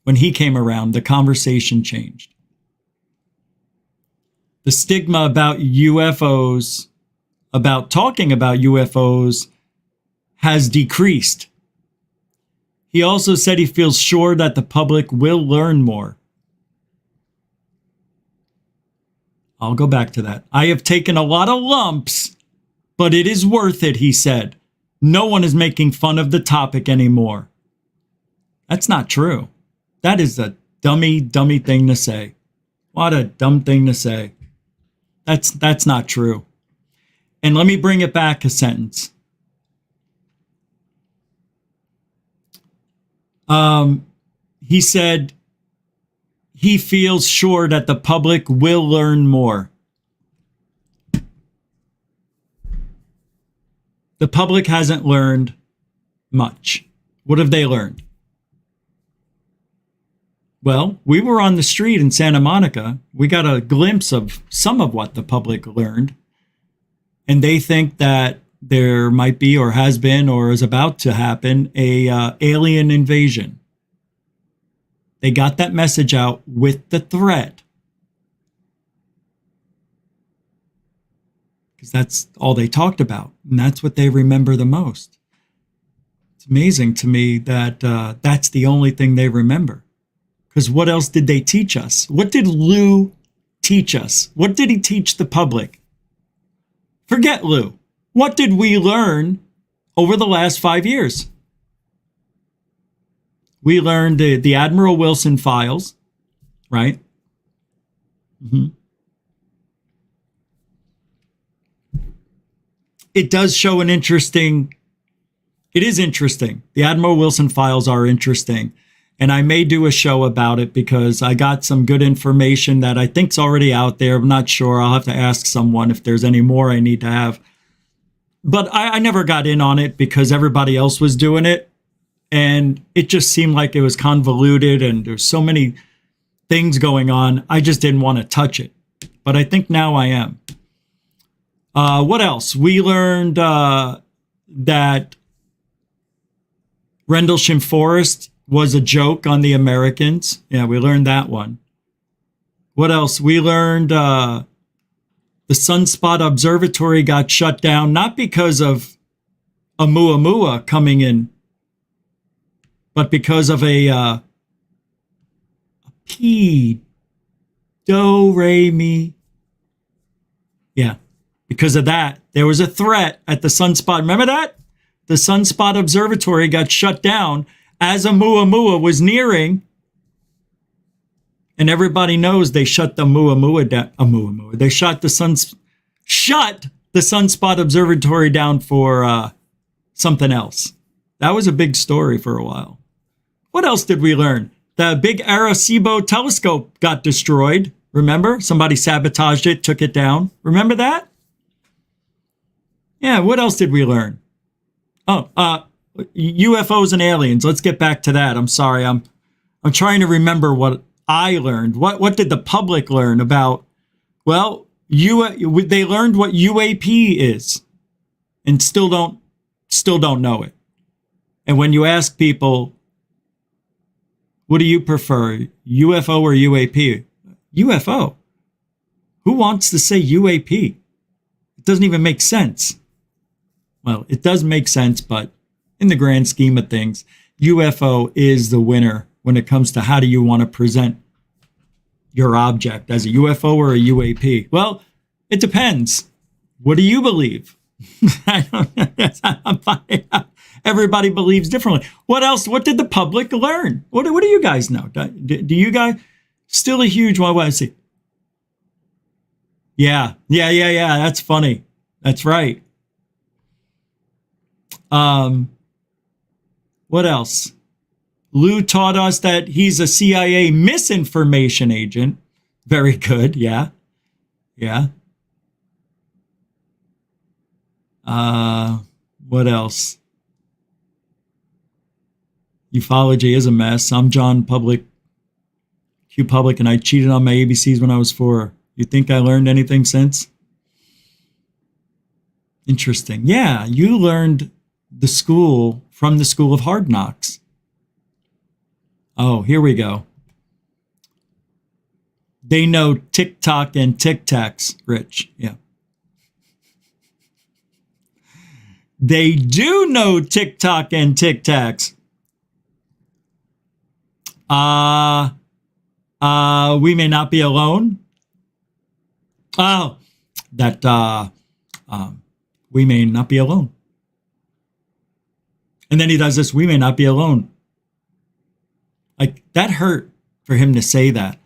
when he came around, the conversation changed. The stigma about UFOs, about talking about UFOs, has decreased. He also said he feels sure that the public will learn more. I'll go back to that. I have taken a lot of lumps, but it is worth it, he said. No one is making fun of the topic anymore. That's not true. That is a dummy thing to say. What a dumb thing to say. That's not true. And let me bring it back a sentence. He said he feels sure that the public will learn more. The public hasn't learned much. What have they learned? Well, we were on the street in Santa Monica. We got a glimpse of some of what the public learned. And they think that there might be or has been or is about to happen a alien invasion. They got that message out with the threat. Because that's all they talked about. And that's what they remember the most. It's amazing to me that that's the only thing they remember. Because what else did they teach us? What did Lou teach us? What did he teach the public? Forget Lou. What did we learn over the last 5 years? We learned the Admiral Wilson files, right? Mm-hmm. It does show it is interesting. The Admiral Wilson files are interesting. And I may do a show about it because I got some good information that I think's already out there. I'm not sure. I'll have to ask someone if there's any more I need to have. But I never got in on it because everybody else was doing it. And it just seemed like it was convoluted and there's so many things going on. I just didn't want to touch it. But I think now I am. What else? We learned that Rendlesham Forest was a joke on the Americans. Yeah, we learned that one. What else? We learned the Sunspot Observatory got shut down, not because of Oumuamua coming in, but because of a P, Do, Re, Mi. Yeah, because of that. There was a threat at the Sunspot. Remember that? The Sunspot Observatory got shut down as Oumuamua was nearing And everybody knows they shut the Muamua down. They shut the Sunspot Observatory down for something else. That was a big story for a while. What else did we learn? The big Arecibo telescope got destroyed. Remember? Somebody sabotaged it, took it down. Remember that? Yeah, what else did we learn? Oh, UFOs and aliens. Let's get back to that. I'm sorry. I'm trying to remember what I learned. What did the public learn about? Well, they learned what UAP is and still don't know it. And when you ask people, what do you prefer, UFO or UAP? UFO. Who wants to say UAP? It doesn't even make sense. Well, it does make sense, but in the grand scheme of things, UFO is the winner when it comes to how do you want to present your object, as a UFO or a UAP. Well, it depends. What do you believe? Everybody believes differently. What else? What did the public learn? What do you guys know? Do you guys still a huge one? What I see? Yeah. That's funny. That's right. What else? Lou taught us that he's a CIA misinformation agent. Very good. Yeah. What else? Ufology is a mess. I'm John Q Public, and I cheated on my ABCs when I was 4. You think I learned anything since? Interesting. Yeah, you learned from the school of hard knocks. Oh, here we go. They know TikTok and Tic Tacs, Rich. Yeah. They do know TikTok and Tic Tacs. We may not be alone. Oh, that we may not be alone. And then he does this, we may not be alone. Like, that hurt for him to say that.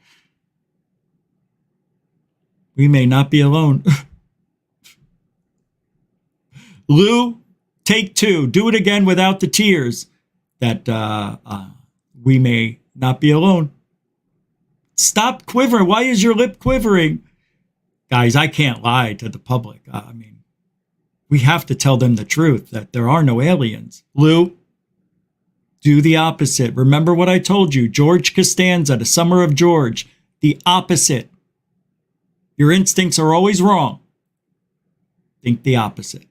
We may not be alone. Lou, take 2. Do it again without the tears. That we may not be alone. Stop quivering. Why is your lip quivering? Guys, I can't lie to the public. We have to tell them the truth, that there are no aliens. Lou, do the opposite. Remember what I told you. George Costanza, The Summer of George. The opposite. Your instincts are always wrong. Think the opposite.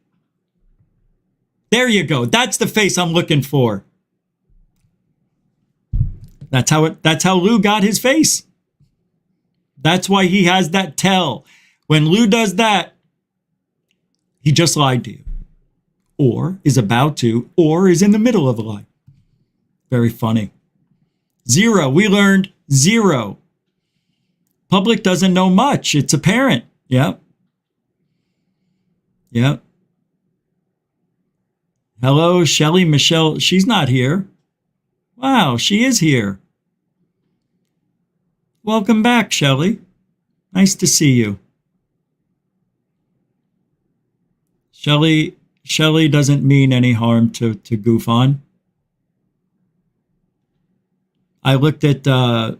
There you go. That's the face I'm looking for. That's how Lou got his face. That's why he has that tell. When Lou does that, he just lied to you. Or is about to, or is in the middle of a lie. Very funny. 0. We learned 0. Public doesn't know much. It's apparent. Yep. Hello, Shelly Michelle. She's not here. Wow, she is here. Welcome back, Shelly. Nice to see you. Shelly doesn't mean any harm to goof on. I looked at, I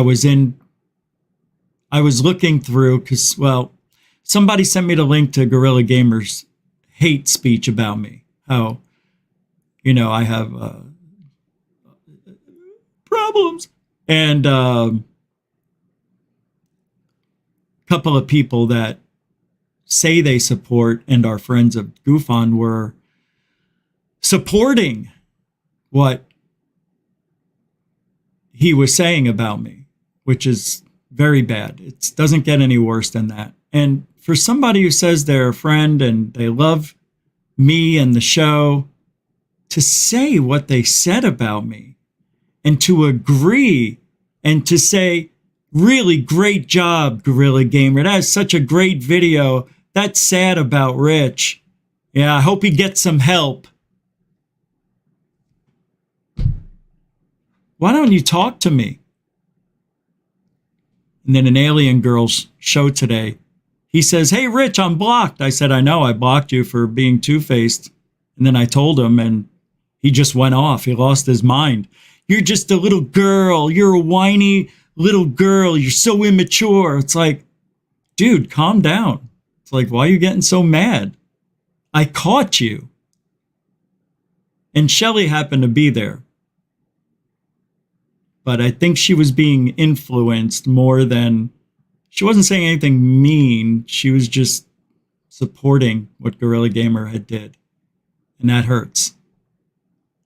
was looking through because, well, somebody sent me the link to Guerrilla Gamer's hate speech about me. How, I have problems. And a couple of people that say they support and are friends of Goofon were supporting what he was saying about me, which is very bad. It doesn't get any worse than that. And for somebody who says they're a friend and they love me and the show, to say what they said about me and to agree and to say, really great job, Guerrilla Gamer. That is such a great video. That's sad about Rich. Yeah, I hope he gets some help. Why don't you talk to me? And then an Alien Girls show today, he says, "Hey, Rich, I'm blocked." I said, "I know, I blocked you for being two-faced." And then I told him, and he just went off. He lost his mind. "You're just a little girl. You're a whiny little girl. You're so immature." It's like, dude, calm down. It's like, why are you getting so mad? I caught you. And Shelley happened to be there. But I think she was being influenced more than, she wasn't saying anything mean. She was just supporting what Gorilla Gamer had did. And that hurts.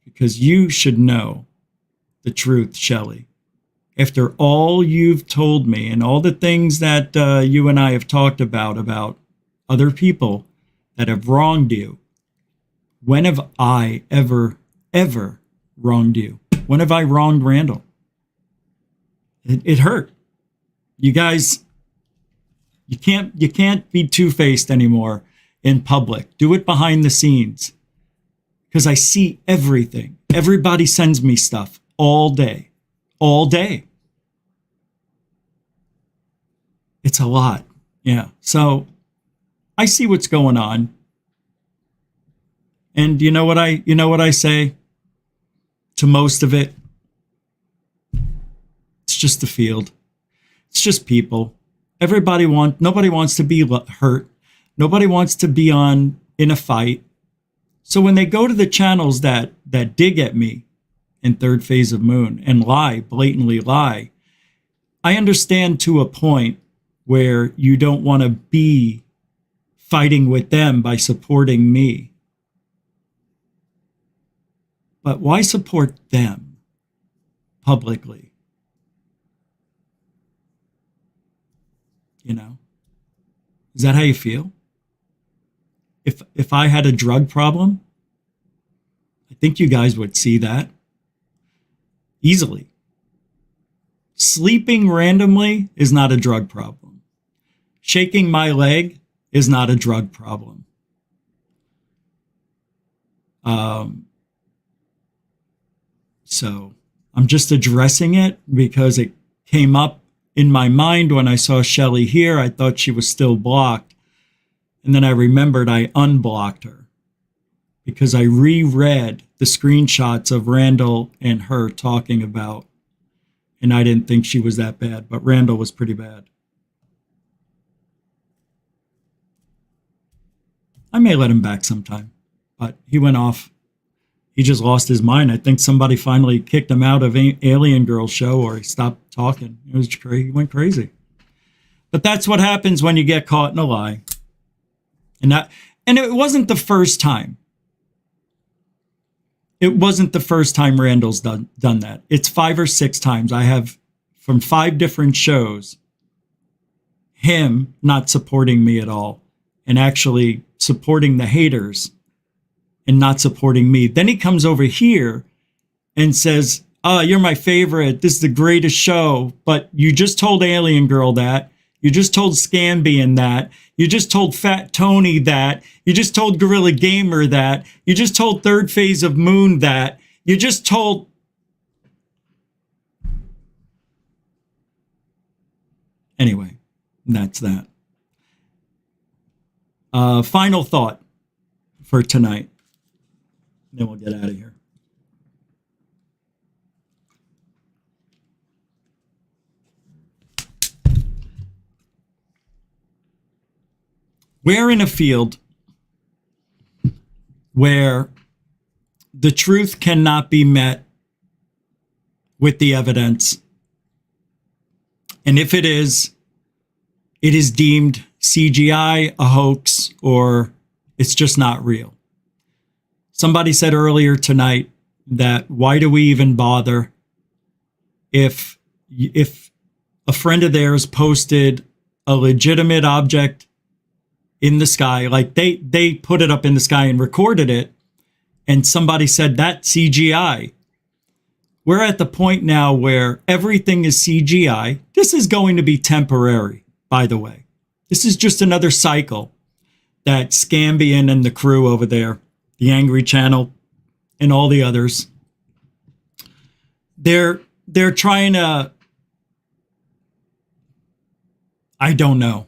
Because you should know the truth, Shelley. After all you've told me and all the things that you and I have talked about other people that have wronged you, when have I ever wronged you? When have I wronged Randall? It hurt. You guys, you can't be two-faced anymore in public. Do it behind the scenes. Because I see everything. Everybody sends me stuff all day. All day. It's a lot. Yeah. So I see what's going on. And you know what I say to most of it? It's just the field. It's just people. Nobody wants to be hurt. Nobody wants to be in a fight. So when they go to the channels that dig at me in Third Phase of Moon and lie, blatantly lie, I understand to a point where you don't want to be fighting with them by supporting me. But why support them publicly? You know? Is that how you feel? If I had a drug problem, I think you guys would see that easily. Sleeping randomly is not a drug problem. Shaking my leg is not a drug problem. So I'm just addressing it because it came up in my mind when I saw Shelley here. I thought she was still blocked. And then I remembered I unblocked her because I reread the screenshots of Randall and her talking about, and I didn't think she was that bad, but Randall was pretty bad. I may let him back sometime, but he went off. He just lost his mind. I think somebody finally kicked him out of Alien Girl show, or he stopped talking. It was crazy. He went crazy. But that's what happens when you get caught in a lie. And it wasn't the first time. It wasn't the first time Randall's done that. It's 5 or 6 times. I have, from 5 different shows, him not supporting me at all and actually supporting the haters and not supporting me. Then he comes over here and says, "Oh, you're my favorite. This is the greatest show." But you just told Alien Girl that. You just told Scambian that. You just told Fat Tony that. You just told Gorilla Gamer that. You just told Third Phase of Moon that. You just told... Anyway, that's that. Final thought for tonight. Then we'll get out of here. We're in a field where the truth cannot be met with the evidence. And if it is deemed CGI, a hoax, or it's just not real. Somebody said earlier tonight that why do we even bother if a friend of theirs posted a legitimate object in the sky, like they put it up in the sky and recorded it, and somebody said that's CGI. We're at the point now where everything is CGI. This is going to be temporary, by the way. This is just another cycle that Scambian and the crew over there, the Angry Channel, and all the others, they're trying to I don't know,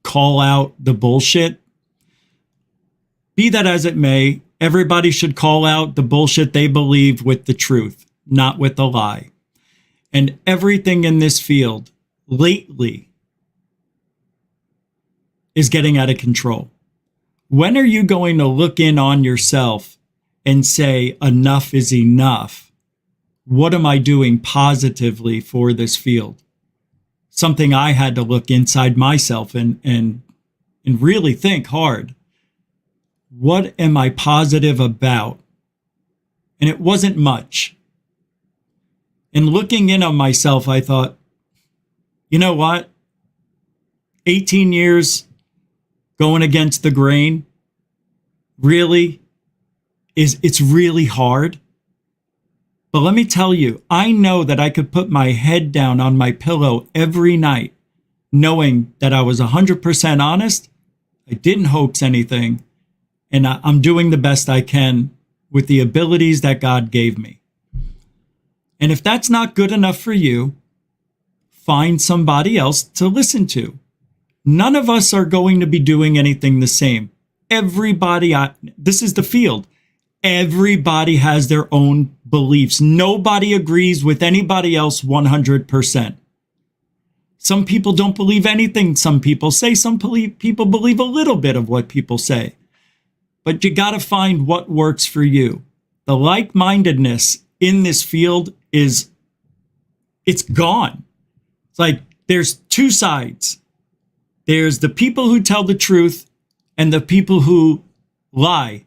call out the bullshit. Be that as it may, everybody should call out the bullshit they believe with the truth, not with the lie. And everything in this field lately is getting out of control. When are you going to look in on yourself and say, enough is enough? What am I doing positively for this field? Something I had to look inside myself and really think hard. What am I positive about? And it wasn't much. And looking in on myself, I thought, you know what? 18 years going against the grain, really, it's really hard. But let me tell you, I know that I could put my head down on my pillow every night, knowing that I was 100% honest. I didn't hoax anything. And I'm doing the best I can with the abilities that God gave me. And if that's not good enough for you, find somebody else to listen to. None of us are going to be doing anything the same. Everybody, this is the field. Everybody has their own beliefs. Nobody agrees with anybody else 100%. Some people don't believe anything some people say. Some people believe a little bit of what people say. But you got to find what works for you. The like-mindedness in this field it's gone. It's like there's two sides. There's the people who tell the truth and the people who lie.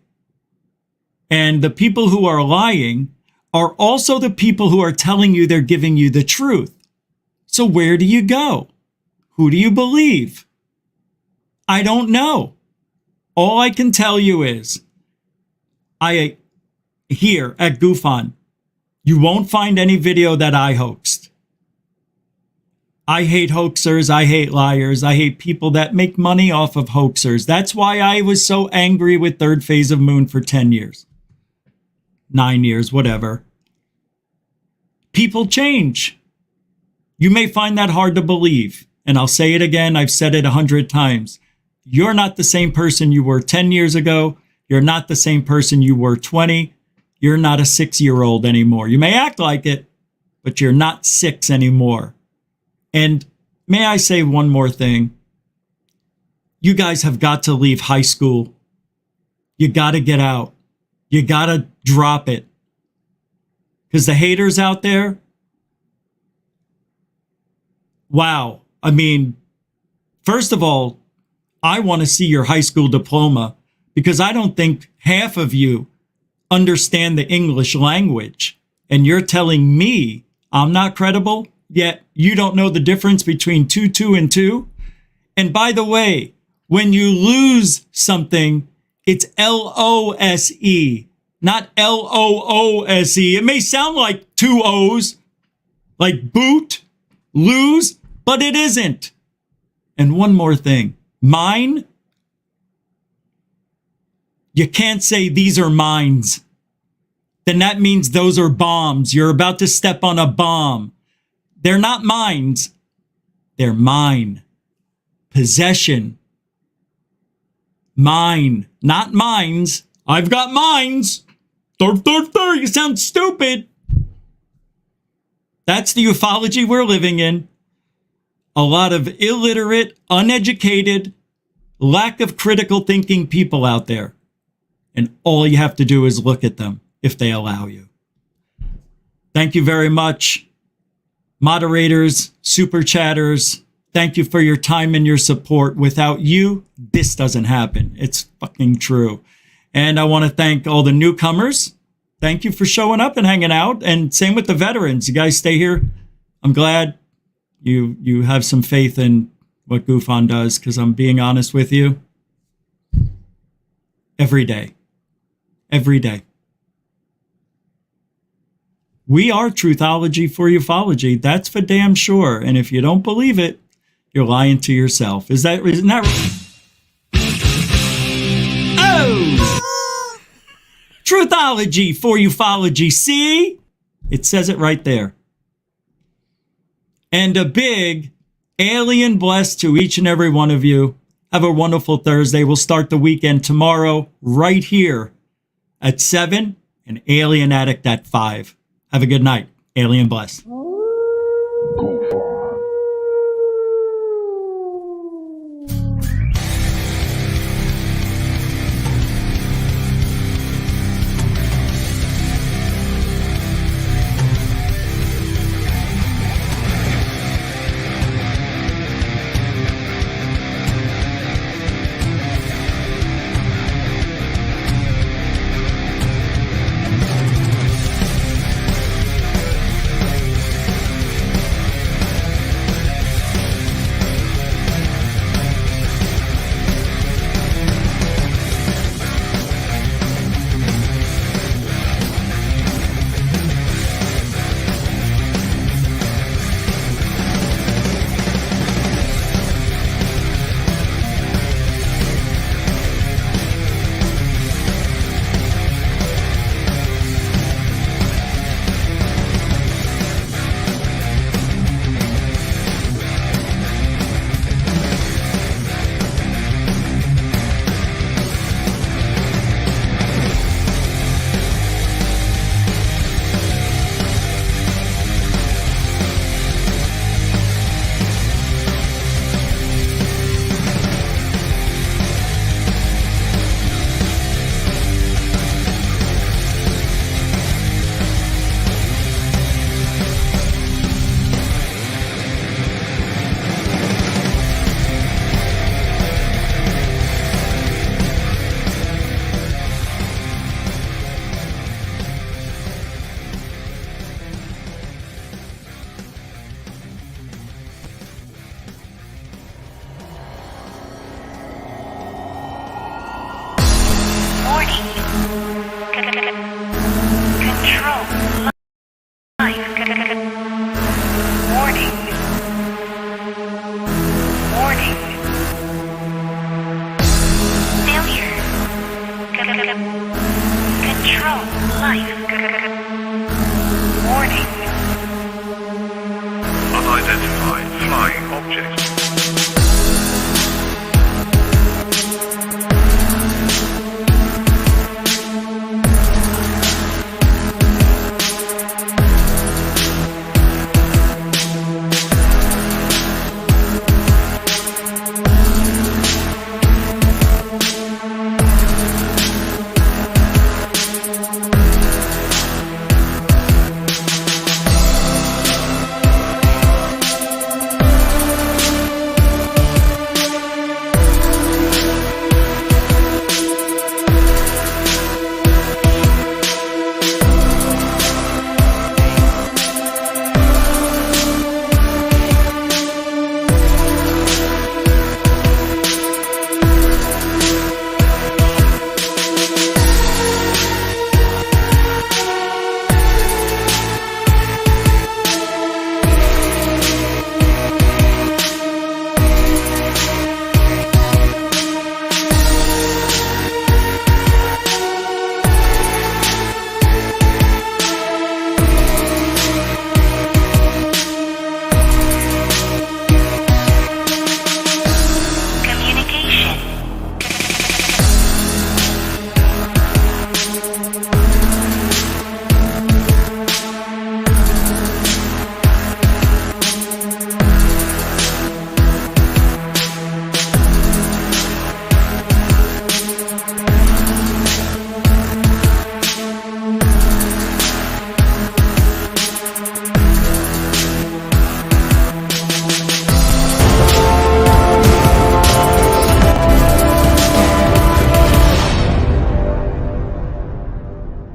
And the people who are lying are also the people who are telling you they're giving you the truth. So where do you go? Who do you believe? I don't know. All I can tell you is, here at GoofOn, you won't find any video that I hoaxed. I hate hoaxers. I hate liars. I hate people that make money off of hoaxers. That's why I was so angry with Third Phase of Moon for 10 years. 9 years, whatever. People change. You may find that hard to believe. And I'll say it again. I've said it 100 times. You're not the same person you were 10 years ago. You're not the same person you were 20. You're not a 6-year-old anymore. You may act like it, but you're not 6 anymore. And may I say one more thing? You guys have got to leave high school. You got to get out. You got to drop it. Because the haters out there, wow. I mean, first of all, I want to see your high school diploma because I don't think half of you understand the English language. And you're telling me I'm not credible, yet you don't know the difference between 2, and 2. And by the way, when you lose something, it's LOSE, not LOOSE. It may sound like 2 O's, like boot, lose, but it isn't. And one more thing, mine, you can't say these are mines. Then that means those are bombs. You're about to step on a bomb. They're not mines. They're mine. Possession. Mine, not mines. I've got mines. You sound stupid. That's the ufology we're living in. A lot of illiterate, uneducated, lack of critical thinking people out there. And all you have to do is look at them if they allow you. Thank you very much. Moderators, super chatters, thank you for your time and your support. Without you, this doesn't happen. It's fucking true. And I want to thank all the newcomers. Thank you for showing up and hanging out. And same with the veterans. You guys stay here. I'm glad you have some faith in what GoofOn does, because I'm being honest with you. Every day. Every day. We are truthology for ufology. That's for damn sure. And if you don't believe it, you're lying to yourself. Isn't that right? Oh! Truthology for ufology. See? It says it right there. And a big Alien blessed to each and every one of you. Have a wonderful Thursday. We'll start the weekend tomorrow right here at 7 and Alien Addict at 5. Have a good night. Alien blessed. Control life.